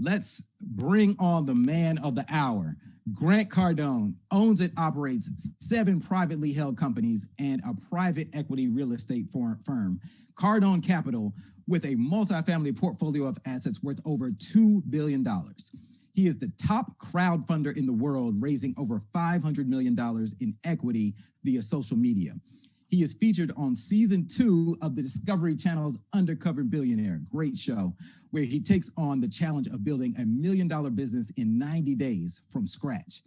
Let's bring on the man of the hour. Grant Cardone owns and operates 7 privately held companies and a private equity real estate firm, Cardone Capital, with a multifamily portfolio of assets worth over $2 billion. He is the top crowdfunder in the world, raising over $500 million in equity via social media. He is featured on season 2 of the Discovery Channel's Undercover Billionaire, great show, where he takes on the challenge of building $1 million business in 90 days from scratch.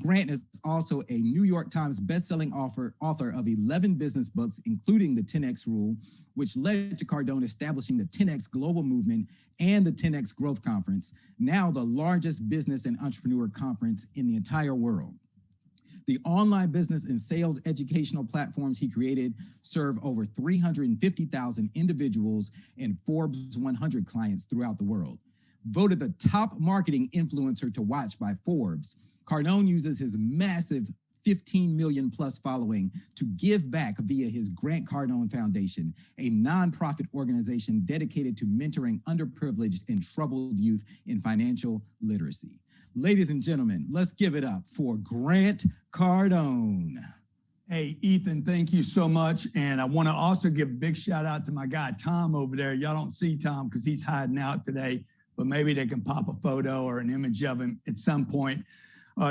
Grant is also a New York Times bestselling author of 11 business books, including The 10X Rule, which led to Cardone establishing the 10X Global Movement and the 10X Growth Conference, now the largest business and entrepreneur conference in the entire world. The online business and sales educational platforms he created serve over 350,000 individuals and Forbes 100 clients throughout the world. Voted the top marketing influencer to watch by Forbes, Cardone uses his massive 15 million plus following to give back via his Grant Cardone Foundation, a nonprofit organization dedicated to mentoring underprivileged and troubled youth in financial literacy. Ladies and gentlemen, let's give it up for Grant Cardone. Hey, Ethan, thank you so much. And I want to also give a big shout out to my guy, Tom, over there. Y'all don't see Tom because he's hiding out today, but maybe they can pop a photo or an image of him at some point.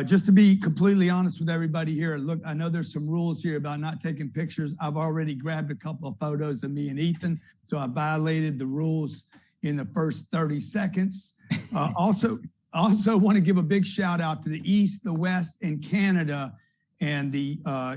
Just to be completely honest with everybody here, look, I know there's some rules here about not taking pictures. I've already grabbed a couple of photos of me and Ethan, so I violated the rules in the first 30 seconds. Also want to give a big shout out to the East, the West, and Canada. And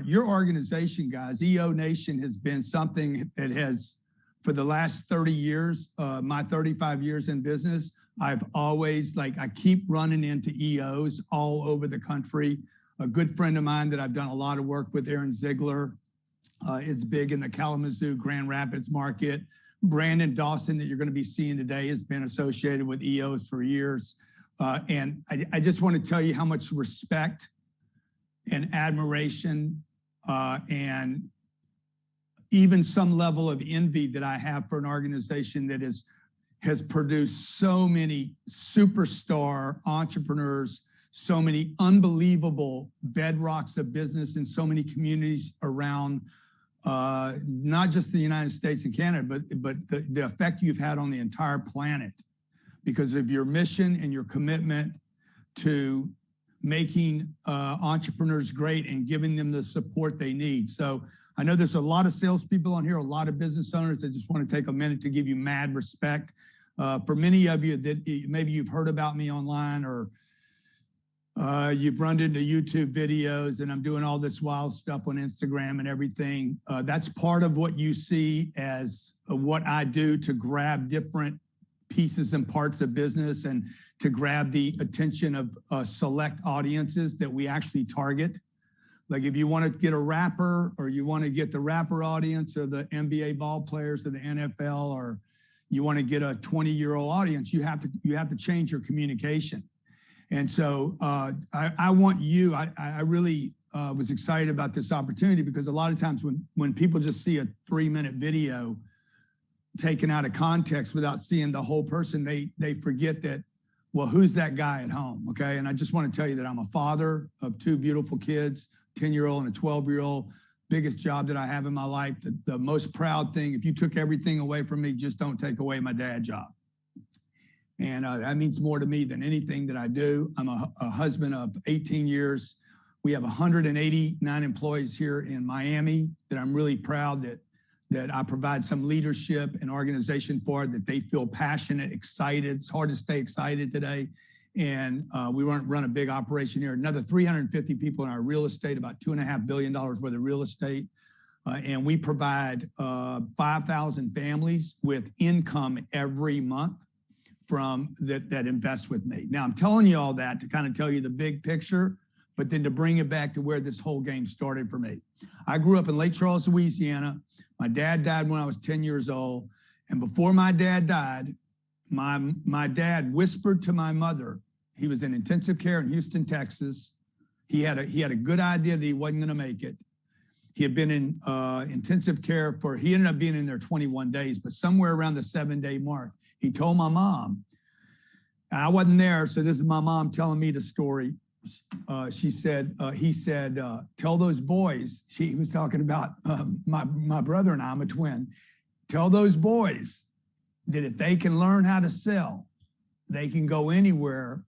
your organization, guys, EO Nation, has been something that has, for the last 30 years, my 35 years in business, I've always, I keep running into EOs all over the country. A good friend of mine that I've done a lot of work with, Aaron Ziegler, is big in the Kalamazoo, Grand Rapids market. Brandon Dawson, that you're going to be seeing today, has been associated with EOs for years. And I just want to tell you how much respect and admiration and even some level of envy that I have for an organization that has produced so many superstar entrepreneurs, so many unbelievable bedrocks of business in so many communities around not just the United States and Canada, but the effect you've had on the entire planet because of your mission and your commitment to making entrepreneurs great and giving them the support they need. So I know there's a lot of salespeople on here, a lot of business owners that just want to take a minute to give you mad respect. For many of you that maybe you've heard about me online or you've run into YouTube videos and I'm doing all this wild stuff on Instagram and everything. That's part of what you see as what I do to grab different pieces and parts of business and to grab the attention of select audiences that we actually target. Like if you want to get a rapper or you want to get the rapper audience or the NBA ball players or the NFL, or you want to get a 20-year-old audience, you have to change your communication. And so I want you, I really was excited about this opportunity because a lot of times when people just see a 3-minute video taken out of context without seeing the whole person, they forget that, well, who's that guy at home, okay? And I just want to tell you that I'm a father of 2 beautiful kids, 10-year-old and a 12-year-old. Biggest job that I have in my life, the most proud thing. If you took everything away from me, just don't take away my dad job. And that means more to me than anything that I do. I'm a husband of 18 years. We have 189 employees here in Miami that I'm really proud that I provide some leadership and organization for, that they feel passionate, excited. It's hard to stay excited today. And we run a big operation here. Another 350 people in our real estate, about $2.5 billion worth of real estate. And we provide 5,000 families with income every month from that invest with me. Now, I'm telling you all that to kind of tell you the big picture, but then to bring it back to where this whole game started for me. I grew up in Lake Charles, Louisiana. My dad died when I was 10 years old. And before my dad died, my dad whispered to my mother. He was in intensive care in Houston, Texas. He had a good idea that he wasn't going to make it. He had been in intensive care he ended up being in there 21 days, but somewhere around the 7-day mark, he told my mom, I wasn't there, so this is my mom telling me the story. He said, tell those boys, he was talking about my brother and I'm a twin. Tell those boys that if they can learn how to sell, they can go anywhere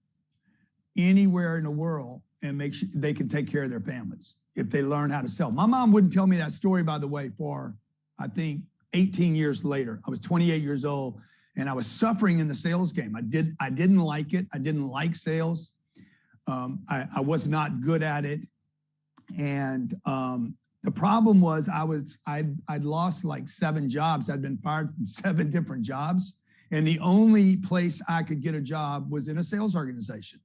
in the world and make sure they can take care of their families if they learn how to sell. My mom wouldn't tell me that story, by the way, for I think 18 years later. I was 28 years old and I was suffering in the sales game. I didn't like it. I didn't like sales. I was not good at it. And the problem was I'd lost like 7 jobs. I'd been fired from 7 different jobs. And the only place I could get a job was in a sales organization.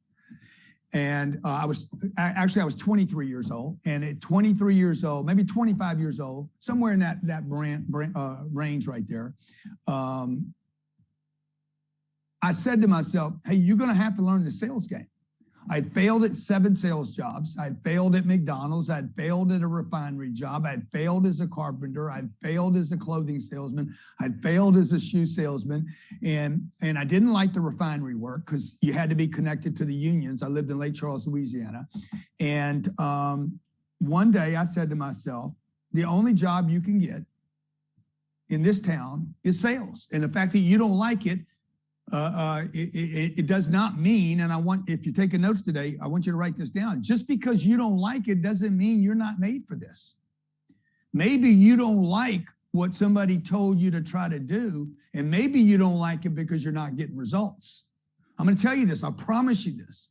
And I was 23 years old. And at 23 years old, maybe 25 years old, somewhere in that range right there, I said to myself, hey, you're going to have to learn the sales game. I'd failed at 7 sales jobs. I'd failed at McDonald's. I'd failed at a refinery job. I'd failed as a carpenter. I'd failed as a clothing salesman. I'd failed as a shoe salesman. And I didn't like the refinery work because you had to be connected to the unions. I lived in Lake Charles, Louisiana. And one day I said to myself, the only job you can get in this town is sales. And the fact that you don't like it, it does not mean, and if you're taking notes today, I want you to write this down. Just because you don't like it doesn't mean you're not made for this. Maybe you don't like what somebody told you to try to do, and maybe you don't like it because you're not getting results. I'm going to tell you this. I promise you this.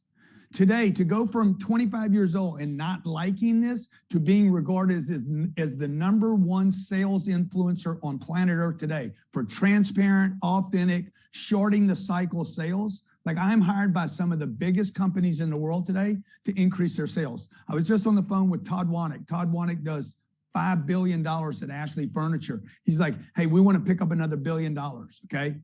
Today, to go from 25 years old and not liking this to being regarded as the #1 sales influencer on planet Earth today for transparent, authentic, shorting the cycle sales. Like I'm hired by some of the biggest companies in the world today to increase their sales. I was just on the phone with Todd Wanick. Todd Wanick does $5 billion at Ashley Furniture. He's like, hey, we want to pick up another $1 billion, okay?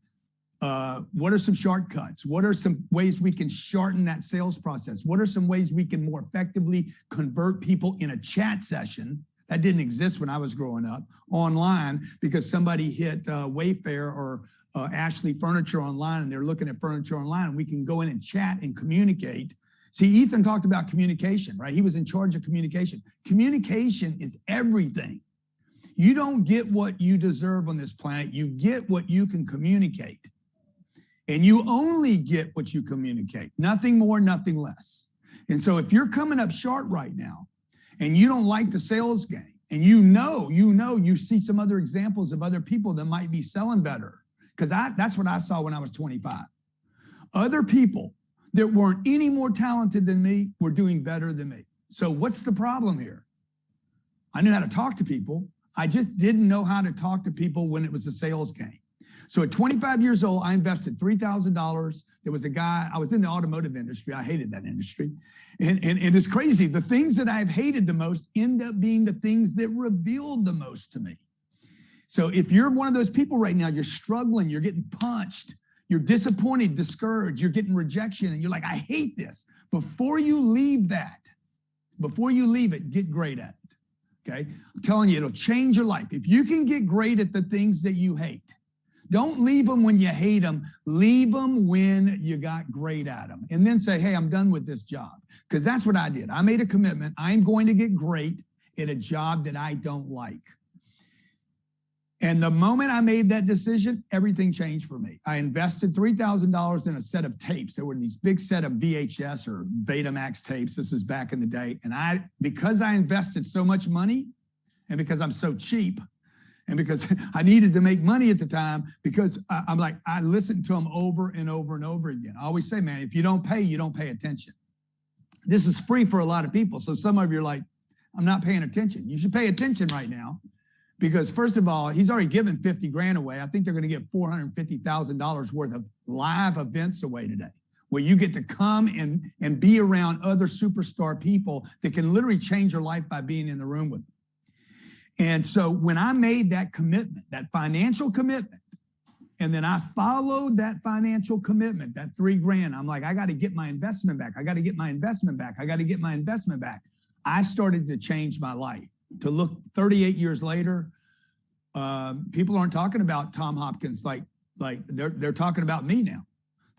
What are some shortcuts? What are some ways we can shorten that sales process? What are some ways we can more effectively convert people in a chat session? That didn't exist when I was growing up, online, because somebody hit Wayfair or Ashley Furniture online and they're looking at furniture online, and we can go in and chat and communicate. See, Ethan talked about communication, right? He was in charge of communication. Communication is everything. You don't get what you deserve on this planet. You get what you can communicate. And you only get what you communicate, nothing more, nothing less. And so if you're coming up short right now and you don't like the sales game, and you see some other examples of other people that might be selling better, because that's what I saw when I was 25. Other people that weren't any more talented than me were doing better than me. So what's the problem here? I knew how to talk to people. I just didn't know how to talk to people when it was a sales game. So at 25 years old, I invested $3,000. There was a guy, I was in the automotive industry. I hated that industry. And it's crazy. The things that I've hated the most end up being the things that revealed the most to me. So if you're one of those people right now, you're struggling, you're getting punched, you're disappointed, discouraged, you're getting rejection, and you're like, I hate this. Before you leave it, get great at it, okay? I'm telling you, it'll change your life. If you can get great at the things that you hate, don't leave them when you hate them. Leave them when you got great at them. And then say, hey, I'm done with this job. Because that's what I did. I made a commitment. I'm going to get great at a job that I don't like. And the moment I made that decision, everything changed for me. I invested $3,000 in a set of tapes. There were these big set of VHS or Betamax tapes. This was back in the day. And because I invested so much money, and because I'm so cheap, and because I needed to make money at the time, because I listened to them over and over and over again. I always say, man, if you don't pay attention. This is free for a lot of people. So some of you are like, I'm not paying attention. You should pay attention right now, because first of all, he's already given 50 grand away. I think they're going to give $450,000 worth of live events away today, where you get to come and be around other superstar people that can literally change your life by being in the room with them. And so when I made that commitment, that financial commitment, and then I followed that financial commitment, that $3 grand, I'm like, I got to get my investment back. I got to get my investment back. I got to get my investment back. I started to change my life. To look 38 years later, people aren't talking about Tom Hopkins like they're talking about me now.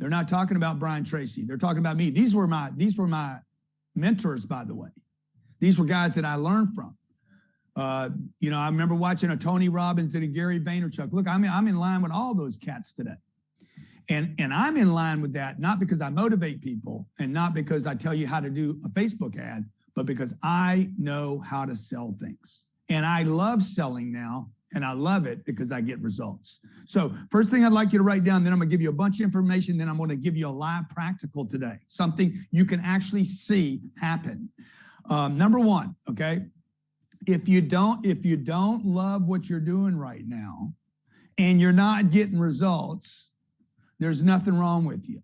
They're not talking about Brian Tracy. They're talking about me. These were my mentors, by the way. These were guys that I learned from. I remember watching a Tony Robbins and a Gary Vaynerchuk. Look, I'm in line with all those cats today. And I'm in line with that, not because I motivate people and not because I tell you how to do a Facebook ad, but because I know how to sell things. And I love selling now, and I love it because I get results. So first thing I'd like you to write down, then I'm gonna give you a bunch of information, then I'm gonna give you a live practical today, something you can actually see happen. Number one, okay? If you don't love what you're doing right now and you're not getting results, there's nothing wrong with you.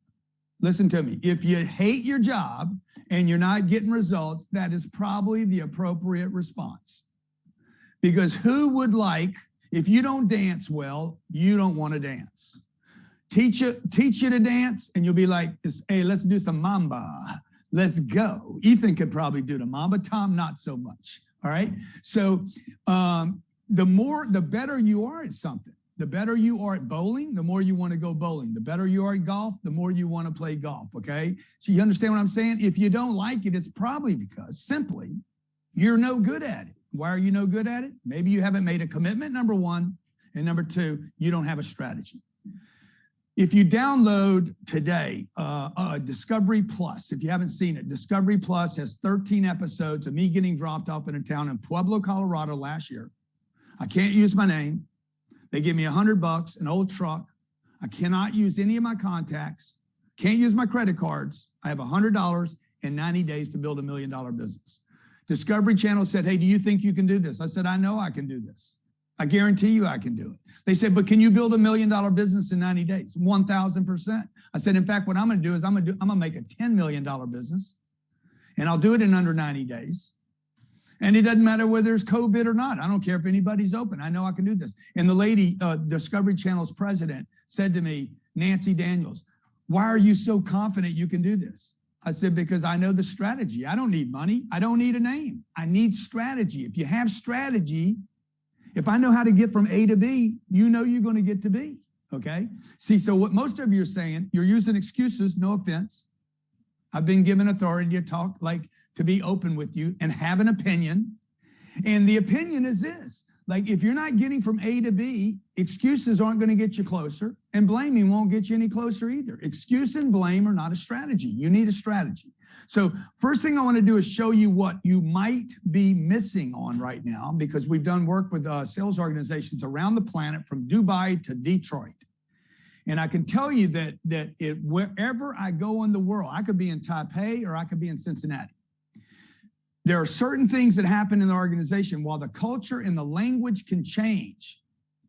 Listen to me. If you hate your job and you're not getting results, that is probably the appropriate response. Because who would like, if you don't dance well, you don't want to dance. Teach you to dance and you'll be like, hey, let's do some mamba. Let's go. Ethan could probably do the mamba. Tom, not so much. All right. So the better you are at something, the better you are at bowling, the more you want to go bowling. The better you are at golf, the more you want to play golf. Okay. So you understand what I'm saying? If you don't like it, it's probably because simply you're no good at it. Why are you no good at it? Maybe you haven't made a commitment, number one. And number two, you don't have a strategy. If you download today Discovery Plus, if you haven't seen it, Discovery Plus has 13 episodes of me getting dropped off in a town in Pueblo, Colorado last year. I can't use my name. They give me $100, an old truck. I cannot use any of my contacts. Can't use my credit cards. I have $100 and 90 days to build $1 million business. Discovery Channel said, hey, do you think you can do this? I said, I know I can do this. I guarantee you I can do it. They said, but can you build $1 million business in 90 days? 1,000%. I said, in fact, what I'm going to do is I'm going to make a $10 million business and I'll do it in under 90 days. And it doesn't matter whether there's COVID or not. I don't care if anybody's open. I know I can do this. And the lady, Discovery Channel's president, said to me, Nancy Daniels, why are you so confident you can do this? I said, because I know the strategy. I don't need money. I don't need a name. I need strategy. If you have strategy, if I know how to get from A to B, you know you're going to get to B, okay? See, so what most of you are saying, you're using excuses, no offense. I've been given authority to talk, to be open with you and have an opinion. And the opinion is this, if you're not getting from A to B, excuses aren't going to get you closer and blaming won't get you any closer either. Excuse and blame are not a strategy. You need a strategy. So first thing I want to do is show you what you might be missing on right now, because we've done work with sales organizations around the planet from Dubai to Detroit. And I can tell you that wherever I go in the world, I could be in Taipei or I could be in Cincinnati. There are certain things that happen in the organization while the culture and the language can change.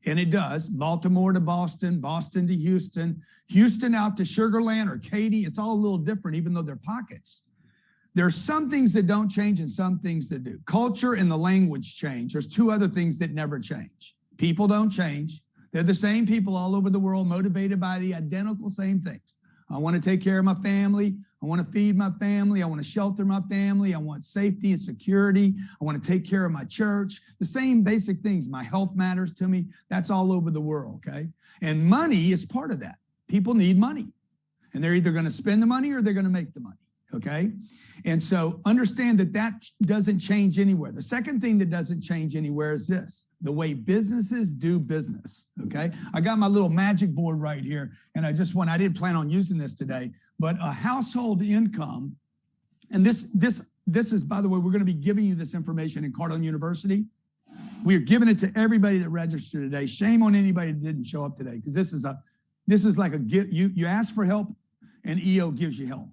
And it does. Baltimore to Boston, Boston to Houston, Houston out to Sugar Land or Katy. It's all a little different, even though they're pockets. There are some things that don't change and some things that do. Culture and the language change. There's two other things that never change. People don't change. They're the same people all over the world, motivated by the identical same things. I want to take care of my family. I want to feed my family. I want to shelter my family. I want safety and security. I want to take care of my church. The same basic things. My health matters to me. That's all over the world, okay? And money is part of that. People need money. And they're either going to spend the money or they're going to make the money, okay? And so understand that doesn't change anywhere. The second thing that doesn't change anywhere is this: the way businesses do business, okay? I got my little magic board right here, and I didn't plan on using this today, but a household income, and this is, by the way, we're going to be giving you this information in Cardone University. We are giving it to everybody that registered today. Shame on anybody that didn't show up today, because this is like a gift. You ask for help, and EO gives you help.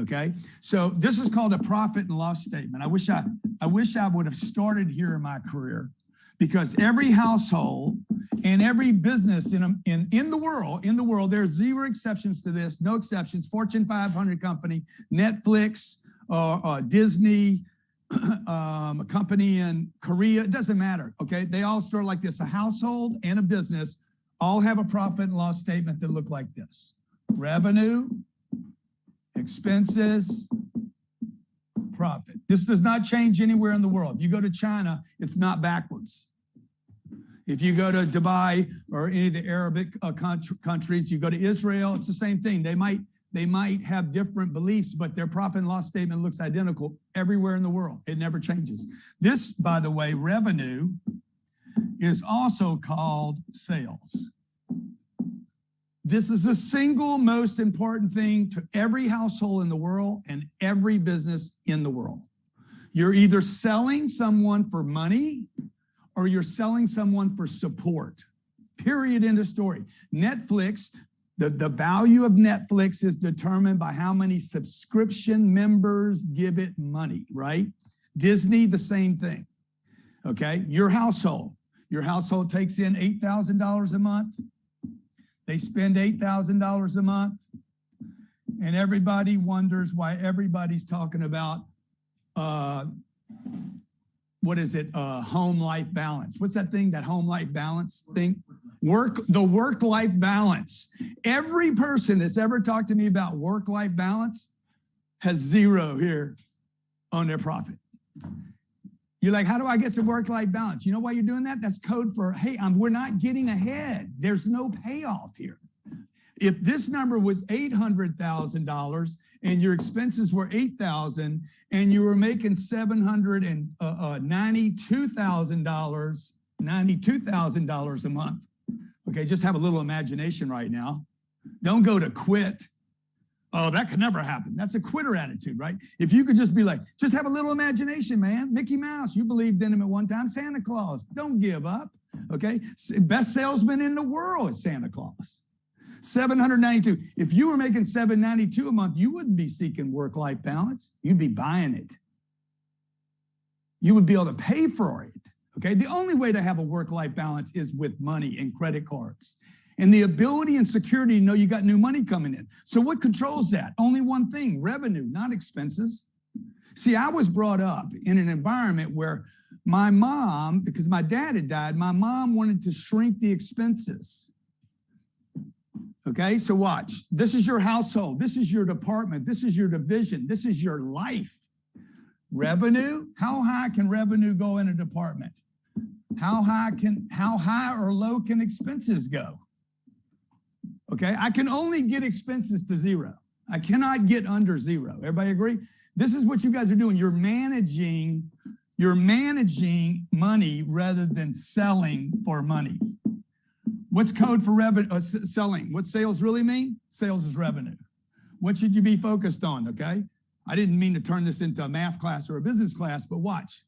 Okay, so this is called a profit and loss statement. I wish I would have started here in my career, because every household and every business in the world, there's zero exceptions to this, no exceptions. Fortune 500 company, Netflix, Disney, a company in Korea, it doesn't matter. Okay, they all start like this. A household and a business all have a profit and loss statement that look like this: revenue, expenses, profit. This does not change anywhere in the world. If you go to China, it's not backwards. If you go to Dubai or any of the Arabic countries, you go to Israel, it's the same thing. They might have different beliefs, but their profit and loss statement looks identical everywhere in the world. It never changes. This, by the way, revenue is also called sales. This is the single most important thing to every household in the world and every business in the world. You're either selling someone for money or you're selling someone for support. Period, end of story. Netflix, the value of Netflix is determined by how many subscription members give it money, right? Disney, the same thing, okay? Your household takes in $8,000 a month. They spend $8,000 a month, and everybody wonders why everybody's talking about, what is it? Home life balance. What's that thing, that home life balance thing? The work-life balance. Every person that's ever talked to me about work-life balance has zero here on their profit. You're like, how do I get some work-life balance? You know why you're doing that? That's code for, hey, we're not getting ahead. There's no payoff here. If this number was $800,000 and your expenses were $8,000 and you were making $92,000 a month, okay, just have a little imagination right now. Don't go to quit. Oh, that could never happen. That's a quitter attitude, right? If you could just be like, just have a little imagination, man. Mickey Mouse, you believed in him at one time. Santa Claus, don't give up, okay? Best salesman in the world is Santa Claus. 792. If you were making 792 a month, you wouldn't be seeking work-life balance. You'd be buying it. You would be able to pay for it, okay? The only way to have a work-life balance is with money and credit cards. And the ability and security to know you got new money coming in. So what controls that? Only one thing, revenue, not expenses. See, I was brought up in an environment where my mom, because my dad had died, my mom wanted to shrink the expenses. Okay, so watch. This is your household. This is your department. This is your division. This is your life. Revenue, how high can revenue go in a department? How high or low can expenses go? Okay, I can only get expenses to zero. I cannot get under zero. Everybody agree? This is what you guys are doing. You're managing money rather than selling for money. What's code for revenue? Selling. What sales really mean? Sales is revenue. What should you be focused on, okay? I didn't mean to turn this into a math class or a business class, but watch.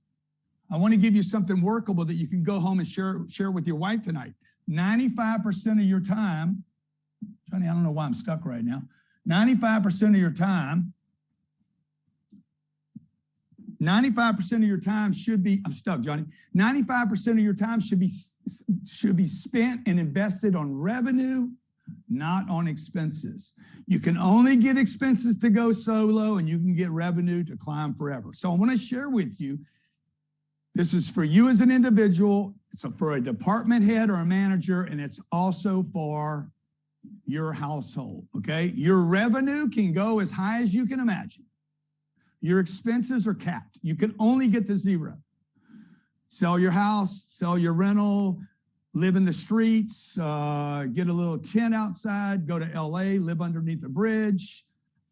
I want to give you something workable that you can go home and share with your wife tonight. 95% of your time, Johnny, I don't know why I'm stuck right now. 95% of your time, 95% of your time should be, I'm stuck, Johnny. 95% of your time should be spent and invested on revenue, not on expenses. You can only get expenses to go so low and you can get revenue to climb forever. So I want to share with you, this is for you as an individual, it's for a department head or a manager, and it's also for your household, okay? Your revenue can go as high as you can imagine. Your expenses are capped. You can only get to zero. Sell your house, sell your rental, live in the streets, get a little tent outside, go to LA, live underneath a bridge.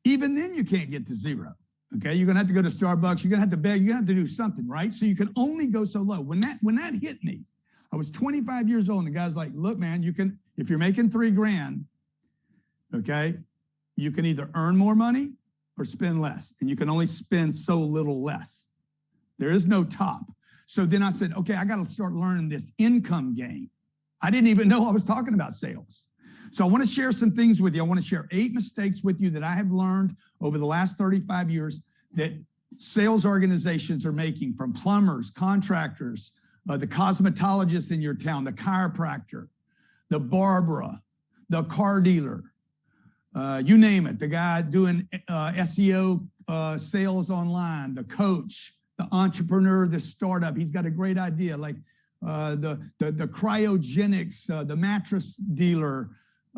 Even then you can't get to zero, okay? You're gonna have to go to Starbucks, you're gonna have to beg, you're gonna have to do something, right? So you can only go so low. When that hit me, I was 25 years old and the guy's like, look, man, you can, if you're making $3,000, okay, you can either earn more money or spend less, and you can only spend so little less. There is no top. So then I said, okay, I got to start learning this income game. I didn't even know I was talking about sales. So I want to share some things with you. I want to share 8 mistakes with you that I have learned over the last 35 years that sales organizations are making, from plumbers, contractors, the cosmetologists in your town, the chiropractor, the barber, the car dealer, you name it, the guy doing SEO sales online, the coach, the entrepreneur, the startup. He's got a great idea, like the cryogenics, the mattress dealer,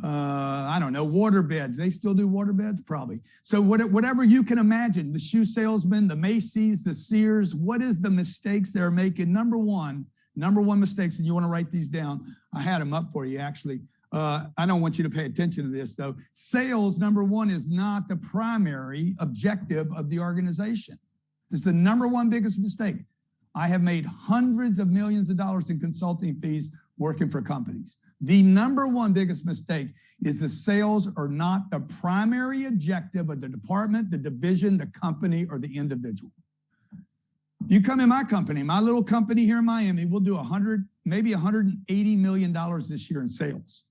I don't know, water beds. They still do water beds? Probably. So whatever you can imagine, the shoe salesman, the Macy's, the Sears, what is the mistakes they're making? Number one, Number one mistakes, and you want to write these down. I had them up for you, actually. I don't want you to pay attention to this, though. Sales, number one, is not the primary objective of the organization. It's the number one biggest mistake. I have made hundreds of millions of dollars in consulting fees working for companies. The number one biggest mistake is the sales are not the primary objective of the department, the division, the company, or the individual. You come in my company, my little company here in Miami, we'll do maybe $180 million this year in sales.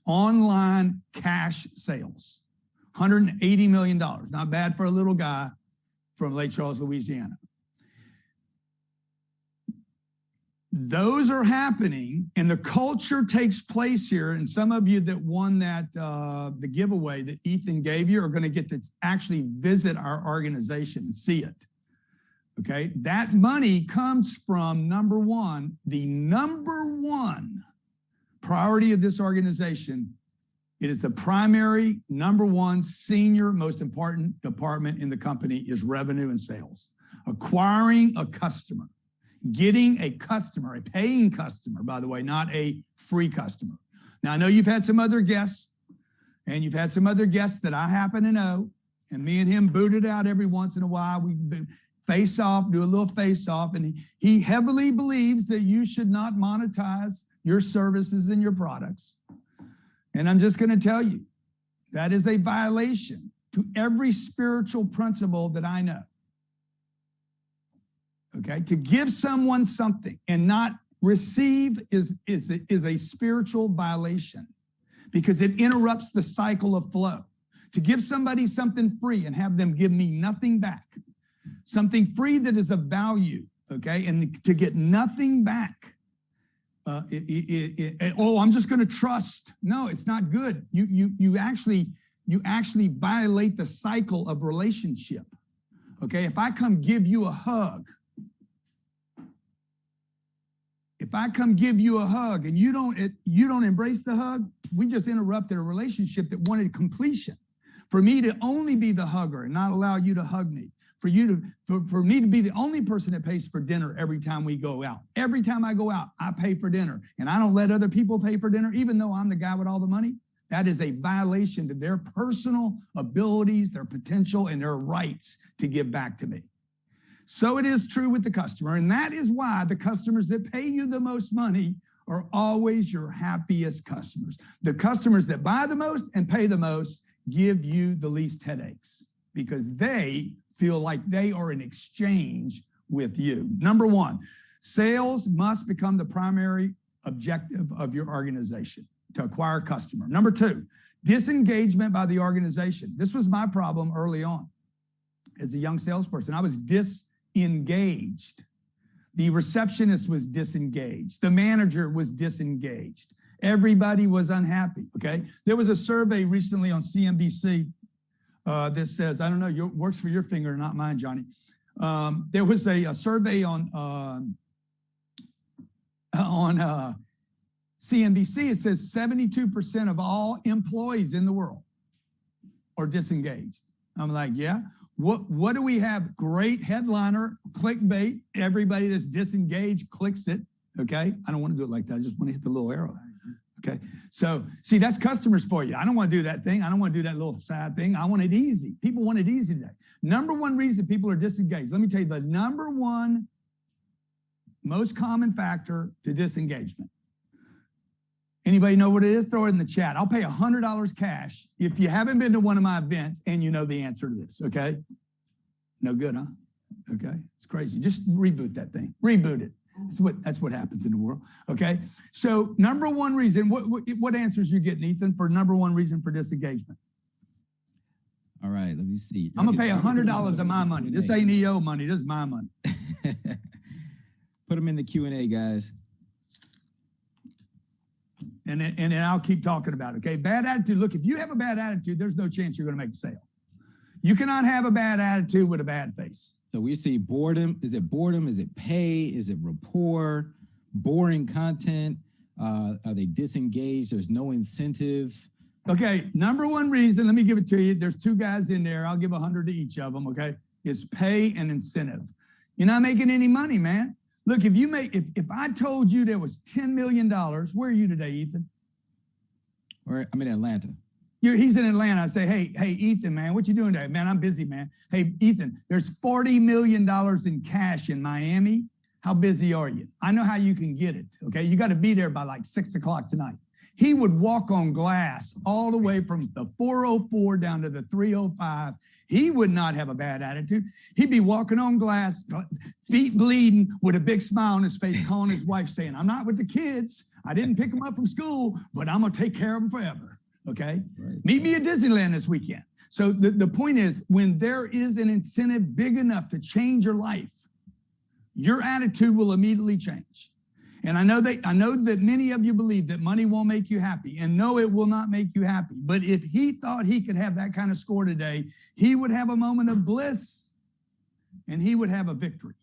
Online cash sales, $180 million. Not bad for a little guy from Lake Charles, Louisiana. Those are happening, and the culture takes place here. And some of you that won that the giveaway that Ethan gave you are going to get to actually visit our organization and see it. Okay, that money comes from number one, the number one priority of this organization. It is the primary, number one, senior, most important department in the company is revenue and sales. Acquiring a customer, getting a customer, a paying customer, by the way, not a free customer. Now, I know you've had some other guests, and you've had some other guests that I happen to know, and me and him booted out every once in a while. We face off, do a little face off, and he heavily believes that you should not monetize your services and your products. And I'm just going to tell you, that is a violation to every spiritual principle that I know. Okay, to give someone something and not receive is a spiritual violation because it interrupts the cycle of flow. To give somebody something free and have them give me nothing back, something free that is of value, okay, and to get nothing back. I'm just going to trust. No, it's not good. You actually violate the cycle of relationship. Okay, if I come give you a hug, and you don't embrace the hug, we just interrupted a relationship that wanted completion. For me to only be the hugger and not allow you to hug me, for me to be the only person that pays for dinner every time we go out. Every time I go out, I pay for dinner, and I don't let other people pay for dinner, even though I'm the guy with all the money. That is a violation to their personal abilities, their potential, and their rights to give back to me. So it is true with the customer, and that is why the customers that pay you the most money are always your happiest customers. The customers that buy the most and pay the most give you the least headaches because they feel like they are in exchange with you. Number one, sales must become the primary objective of your organization to acquire a customer. Number two, disengagement by the organization. This was my problem early on as a young salesperson. I was disengaged. The receptionist was disengaged. The manager was disengaged. Everybody was unhappy, okay? There was a survey recently on CNBC that says, I don't know, works for your finger, not mine, Johnny. There was a survey on CNBC. It says 72% of all employees in the world are disengaged. I'm like, yeah. What do we have? Great headliner, clickbait. Everybody that's disengaged clicks it, okay? I don't want to do it like that. I just want to hit the little arrow. Okay, so see, that's customers for you. I don't want to do that thing. I don't want to do that little sad thing. I want it easy. People want it easy today. Number one reason people are disengaged. Let me tell you the number one most common factor to disengagement. Anybody know what it is? Throw it in the chat. I'll pay $100 cash if you haven't been to one of my events and you know the answer to this, okay? No good, huh? Okay, it's crazy. Just reboot that thing. Reboot it. That's what happens in the world, okay? So number one reason, what answers you getting, Ethan, for number one reason for disengagement? All right, let me see. I'm going to pay $100 of my money. This ain't EO money. This is my money. Put them in the Q&A, guys. And then I'll keep talking about it, okay? Bad attitude. Look, if you have a bad attitude, there's no chance you're going to make a sale. You cannot have a bad attitude with a bad face. So we see boredom. Is it boredom? Is it pay? Is it rapport? Boring content? Are they disengaged? There's no incentive. Okay, number one reason, let me give it to you. There's two guys in there. I'll give 100 to each of them, okay? It's pay and incentive. You're not making any money, man. Look, if I told you there was $10 million, where are you today, Ethan? I'm in Atlanta. He's in Atlanta. I say, hey, Ethan, man, what you doing today? Man, I'm busy, man. Hey, Ethan, there's $40 million in cash in Miami. How busy are you? I know how you can get it, okay? You got to be there by like 6 o'clock tonight. He would walk on glass all the way from the 404 down to the 305. He would not have a bad attitude. He'd be walking on glass, feet bleeding, with a big smile on his face, calling his wife saying, I'm not with the kids. I didn't pick them up from school, but I'm going to take care of them forever. Okay. Right. Meet me at Disneyland this weekend. So the point is, when there is an incentive big enough to change your life, your attitude will immediately change. And I know that many of you believe that money won't make you happy, and no, it will not make you happy. But if he thought he could have that kind of score today, he would have a moment of bliss and he would have a victory.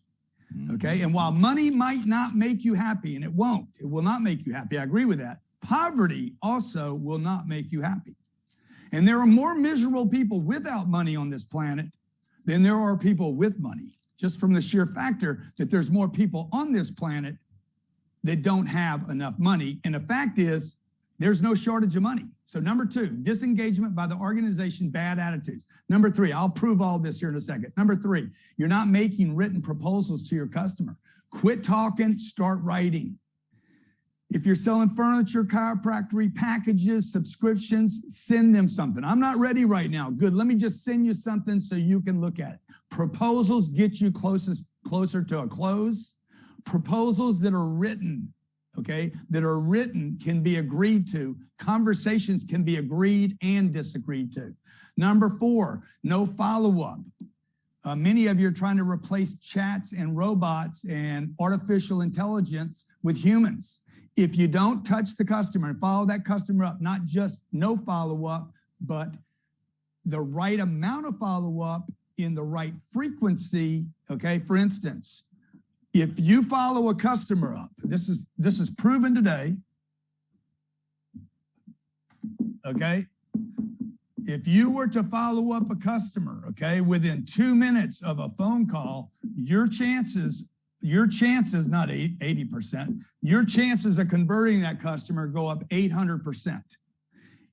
Okay. And while money might not make you happy, and it will not make you happy. I agree with that. Poverty also will not make you happy. And there are more miserable people without money on this planet than there are people with money, just from the sheer factor that there's more people on this planet that don't have enough money. And the fact is, there's no shortage of money. So number 2, disengagement by the organization, bad attitudes. Number 3, I'll prove all this here in a second. Number 3, you're not making written proposals to your customer. Quit talking, start writing. If you're selling furniture, chiropractic packages, subscriptions, send them something. I'm not ready right now. Good, let me just send you something so you can look at it. Proposals get you closer to a close. Proposals that are written, okay, can be agreed to. Conversations can be agreed and disagreed to. Number 4, no follow-up. Many of you are trying to replace chats and robots and artificial intelligence with humans. If you don't touch the customer and follow that customer up, not just no follow-up, but the right amount of follow-up in the right frequency, okay? For instance, if you follow a customer up, this is proven today, okay? If you were to follow up a customer, okay, within 2 minutes of a phone call, your chances, not 80%, your chances of converting that customer go up 800%.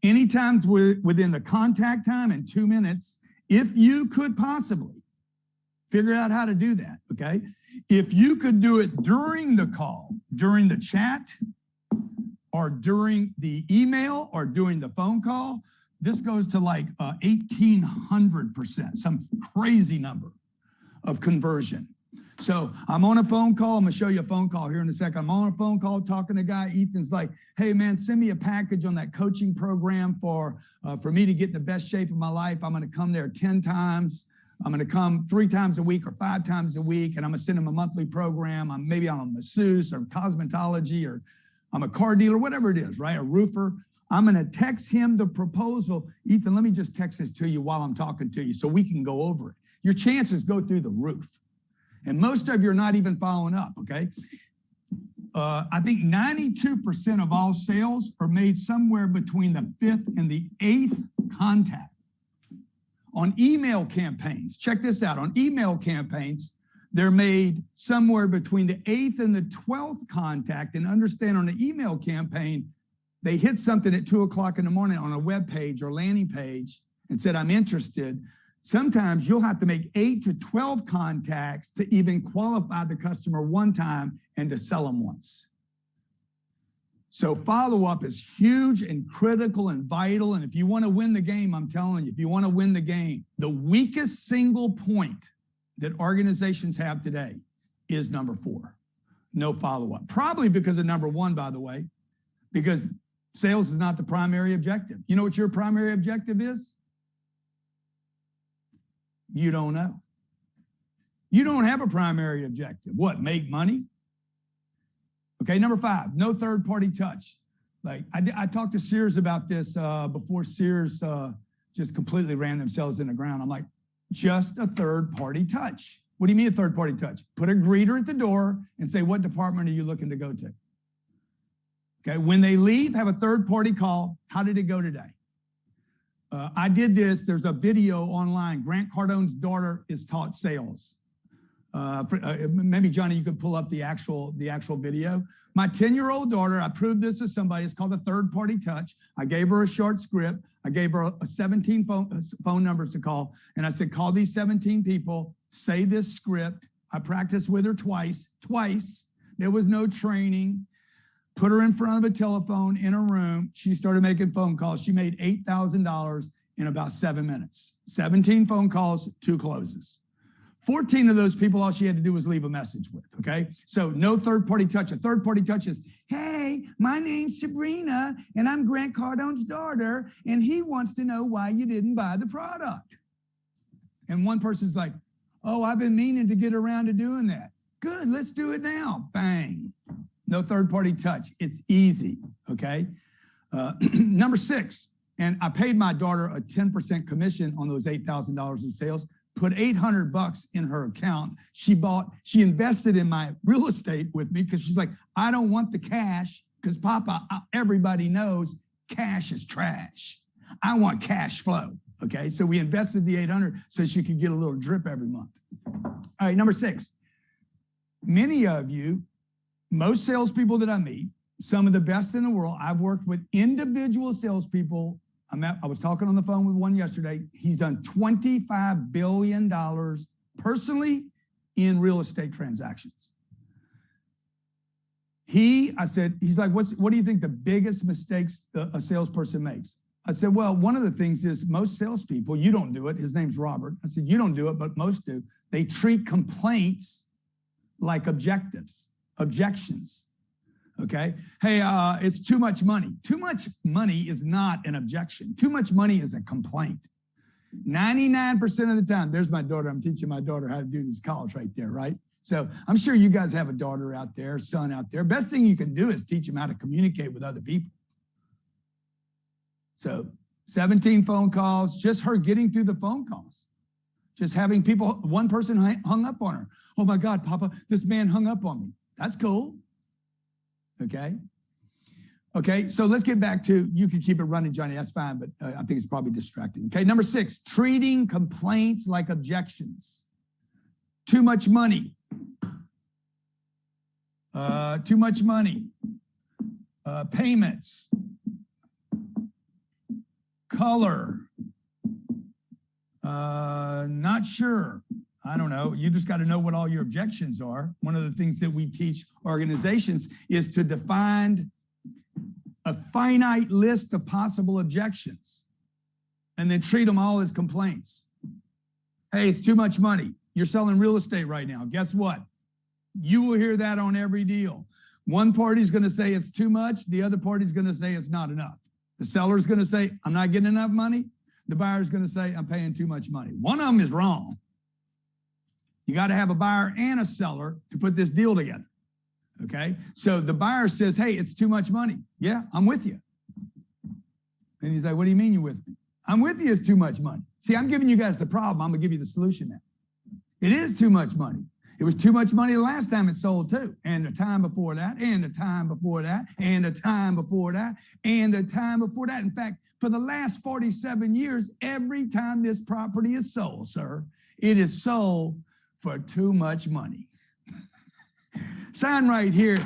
Anytime within the contact time in 2 minutes, if you could possibly figure out how to do that, okay? If you could do it during the call, during the chat, or during the email, or during the phone call, this goes to like 1,800%, some crazy number of conversion. So I'm on a phone call. I'm going to show you a phone call here in a second. I'm on a phone call talking to a guy. Ethan's like, hey, man, send me a package on that coaching program for me to get in the best shape of my life. I'm going to come there 10 times. I'm going to come 3 times a week or 5 times a week, and I'm going to send him a monthly program. Maybe I'm a masseuse or cosmetology, or I'm a car dealer, whatever it is, right? A roofer. I'm going to text him the proposal. Ethan, let me just text this to you while I'm talking to you so we can go over it. Your chances go through the roof. And most of you are not even following up, okay? I think 92% of all sales are made somewhere between the 5th and the 8th contact. On email campaigns, check this out. On email campaigns, they're made somewhere between the 8th and the 12th contact. And understand, on an email campaign, they hit something at 2 o'clock in the morning on a web page or landing page and said, I'm interested. Sometimes you'll have to make 8 to 12 contacts to even qualify the customer one time and to sell them once. So follow-up is huge and critical and vital. And if you want to win the game, I'm telling you, if you want to win the game, the weakest single point that organizations have today is number 4, no follow-up. Probably because of number 1, by the way, because sales is not the primary objective. You know what your primary objective is? You don't know. You don't have a primary objective. What, make money? Okay, number 5, no third-party touch. Like I talked to Sears about this before Sears just completely ran themselves in the ground. I'm like, just a third-party touch. What do you mean a third-party touch? Put a greeter at the door and say, what department are you looking to go to? Okay, when they leave, have a third-party call. How did it go today? I did this. There's a video online. Grant Cardone's daughter is taught sales. Maybe Johnny, you could pull up the actual video. My 10-year-old daughter, I proved this to somebody. It's called a third-party touch. I gave her a short script. I gave her 17 phone numbers to call. And I said, call these 17 people, say this script. I practiced with her twice. There was no training. Put her in front of a telephone in a room. She started making phone calls. She made $8,000 in about 7 minutes. 17 phone calls, 2 closes. 14 of those people, all she had to do was leave a message with, okay? So no third-party touch. A third-party touch is, hey, my name's Sabrina, and I'm Grant Cardone's daughter, and he wants to know why you didn't buy the product. And one person's like, oh, I've been meaning to get around to doing that. Good, let's do it now. Bang. No third-party touch. It's easy, okay? Number 6, and I paid my daughter a 10% commission on those $8,000 in sales, put $800 in her account. She invested in my real estate with me because she's like, I don't want the cash because Papa, everybody knows cash is trash. I want cash flow, okay? So we invested the $800 so she could get a little drip every month. All right, number 6, many of you, most salespeople that I meet, some of the best in the world, I've worked with individual salespeople. I was talking on the phone with one yesterday. He's done $25 billion personally in real estate transactions. He's like, what do you think the biggest mistakes a salesperson makes? I said, well, one of the things is most salespeople, you don't do it. His name's Robert. I said, you don't do it, but most do. They treat complaints like objectives. Objections, okay? Hey, it's too much money. Too much money is not an objection. Too much money is a complaint. 99% of the time, there's my daughter. I'm teaching my daughter how to do these calls right there, right? So I'm sure you guys have a daughter out there, son out there. Best thing you can do is teach them how to communicate with other people. So 17 phone calls, just her getting through the phone calls. Just having people, one person hung up on her. Oh my God, Papa, this man hung up on me. That's cool, okay? Okay, so let's get back to, you can keep it running, Johnny, that's fine, but I think it's probably distracting. Okay, number 6, treating complaints like objections. Too much money. Too much money. Payments. Color. Not sure. I don't know. You just got to know what all your objections are. One of the things that we teach organizations is to define a finite list of possible objections and then treat them all as complaints. Hey, it's too much money. You're selling real estate right now. Guess what? You will hear that on every deal. One party's going to say it's too much. The other party's going to say it's not enough. The seller's going to say, I'm not getting enough money. The buyer's going to say, I'm paying too much money. One of them is wrong. You got to have a buyer and a seller to put this deal together, okay? So the buyer says, hey, it's too much money. Yeah, I'm with you. And he's like, what do you mean you're with me? I'm with you, it's too much money. See, I'm giving you guys the problem. I'm going to give you the solution now. It is too much money. It was too much money the last time it sold too. And the time before that, and the time before that, and the time before that, and the time before that. In fact, for the last 47 years, every time this property is sold, sir, it is sold for too much money. Sign right here,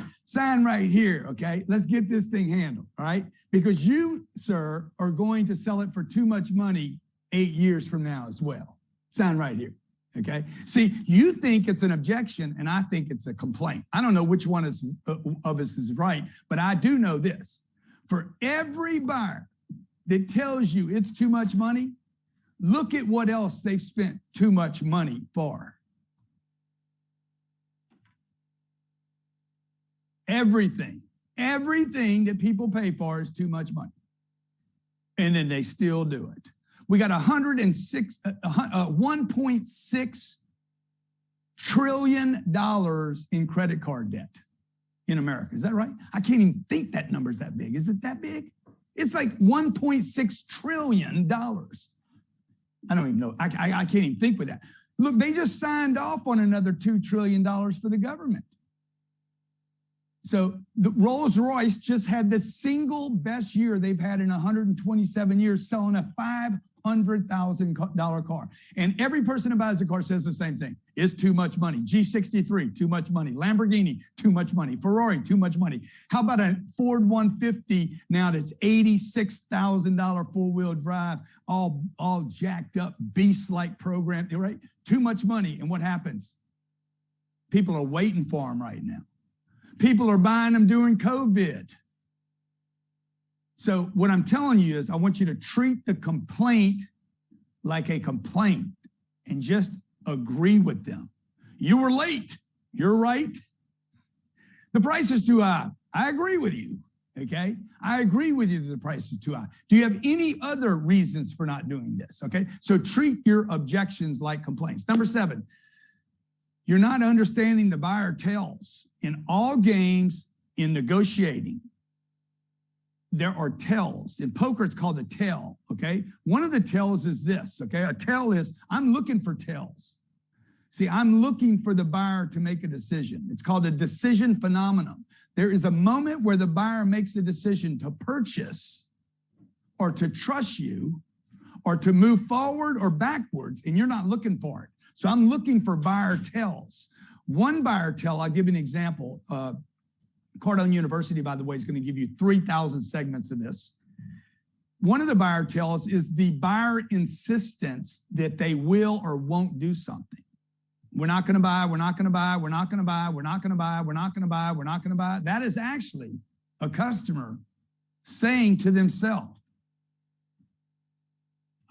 okay? Let's get this thing handled, all right? Because you, sir, are going to sell it for too much money 8 years from now as well. Sign right here, okay? See, you think it's an objection, and I think it's a complaint. I don't know which one of us is right, but I do know this. For every buyer that tells you it's too much money, look at what else they've spent too much money for. Everything that people pay for is too much money. And then they still do it. We got $1.6 trillion in credit card debt in America. Is that right? I can't even think that number's that big. Is it that big? It's like $1.6 trillion. I don't even know. I can't even think with that. Look, they just signed off on another $2 trillion for the government. So the Rolls-Royce just had the single best year they've had in 127 years, selling a $500,000 car. And every person who buys a car says the same thing. It's too much money. G63, too much money. Lamborghini, too much money. Ferrari, too much money. How about a Ford 150 now that's $86,000 four-wheel drive, all jacked up, beast-like program, right? Too much money. And what happens? People are waiting for them right now. People are buying them during COVID. So what I'm telling you is I want you to treat the complaint like a complaint and just agree with them. You were late. You're right. The price is too high. I agree with you. Okay. I agree with you that the price is too high. Do you have any other reasons for not doing this? Okay. So treat your objections like complaints. Number 7, you're not understanding the buyer tells. In all games, in negotiating, there are tells. In poker, it's called a tell, okay? One of the tells is this, okay? A tell is, I'm looking for tells. See, I'm looking for the buyer to make a decision. It's called a decision phenomenon. There is a moment where the buyer makes a decision to purchase or to trust you or to move forward or backwards, and you're not looking for it. So I'm looking for buyer tells. One buyer tell, I'll give you an example. Cardone University, by the way, is going to give you 3,000 segments of this. One of the buyer tells is the buyer insistence that they will or won't do something. We're not going to buy, we're not going to buy, we're not going to buy, we're not going to buy, we're not going to buy, we're not going to buy. That is actually a customer saying to themselves,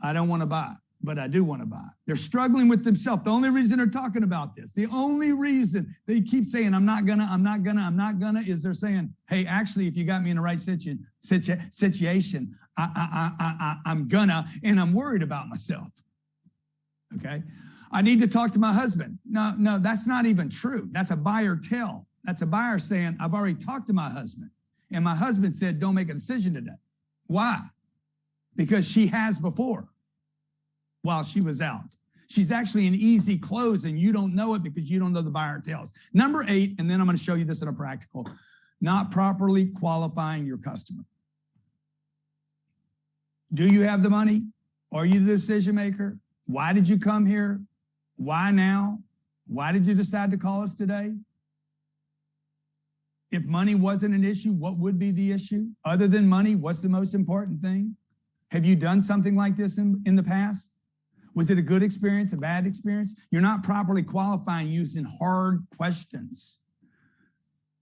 I don't want to buy, but I do want to buy. They're struggling with themselves. The only reason they're talking about this, the only reason they keep saying, I'm not gonna, is they're saying, hey, actually, if you got me in the right situation, I'm gonna, and I'm worried about myself. Okay. I need to talk to my husband. No, that's not even true. That's a buyer tell. That's a buyer saying, I've already talked to my husband, and my husband said, don't make a decision today. Why? Because she has before. While she was out. She's actually an easy close, and you don't know it because you don't know the buyer tells. Number 8, and then I'm going to show you this in a practical, not properly qualifying your customer. Do you have the money? Are you the decision maker? Why did you come here? Why now? Why did you decide to call us today? If money wasn't an issue, what would be the issue? Other than money, what's the most important thing? Have you done something like this in the past? Was it a good experience, a bad experience? You're not properly qualifying using hard questions.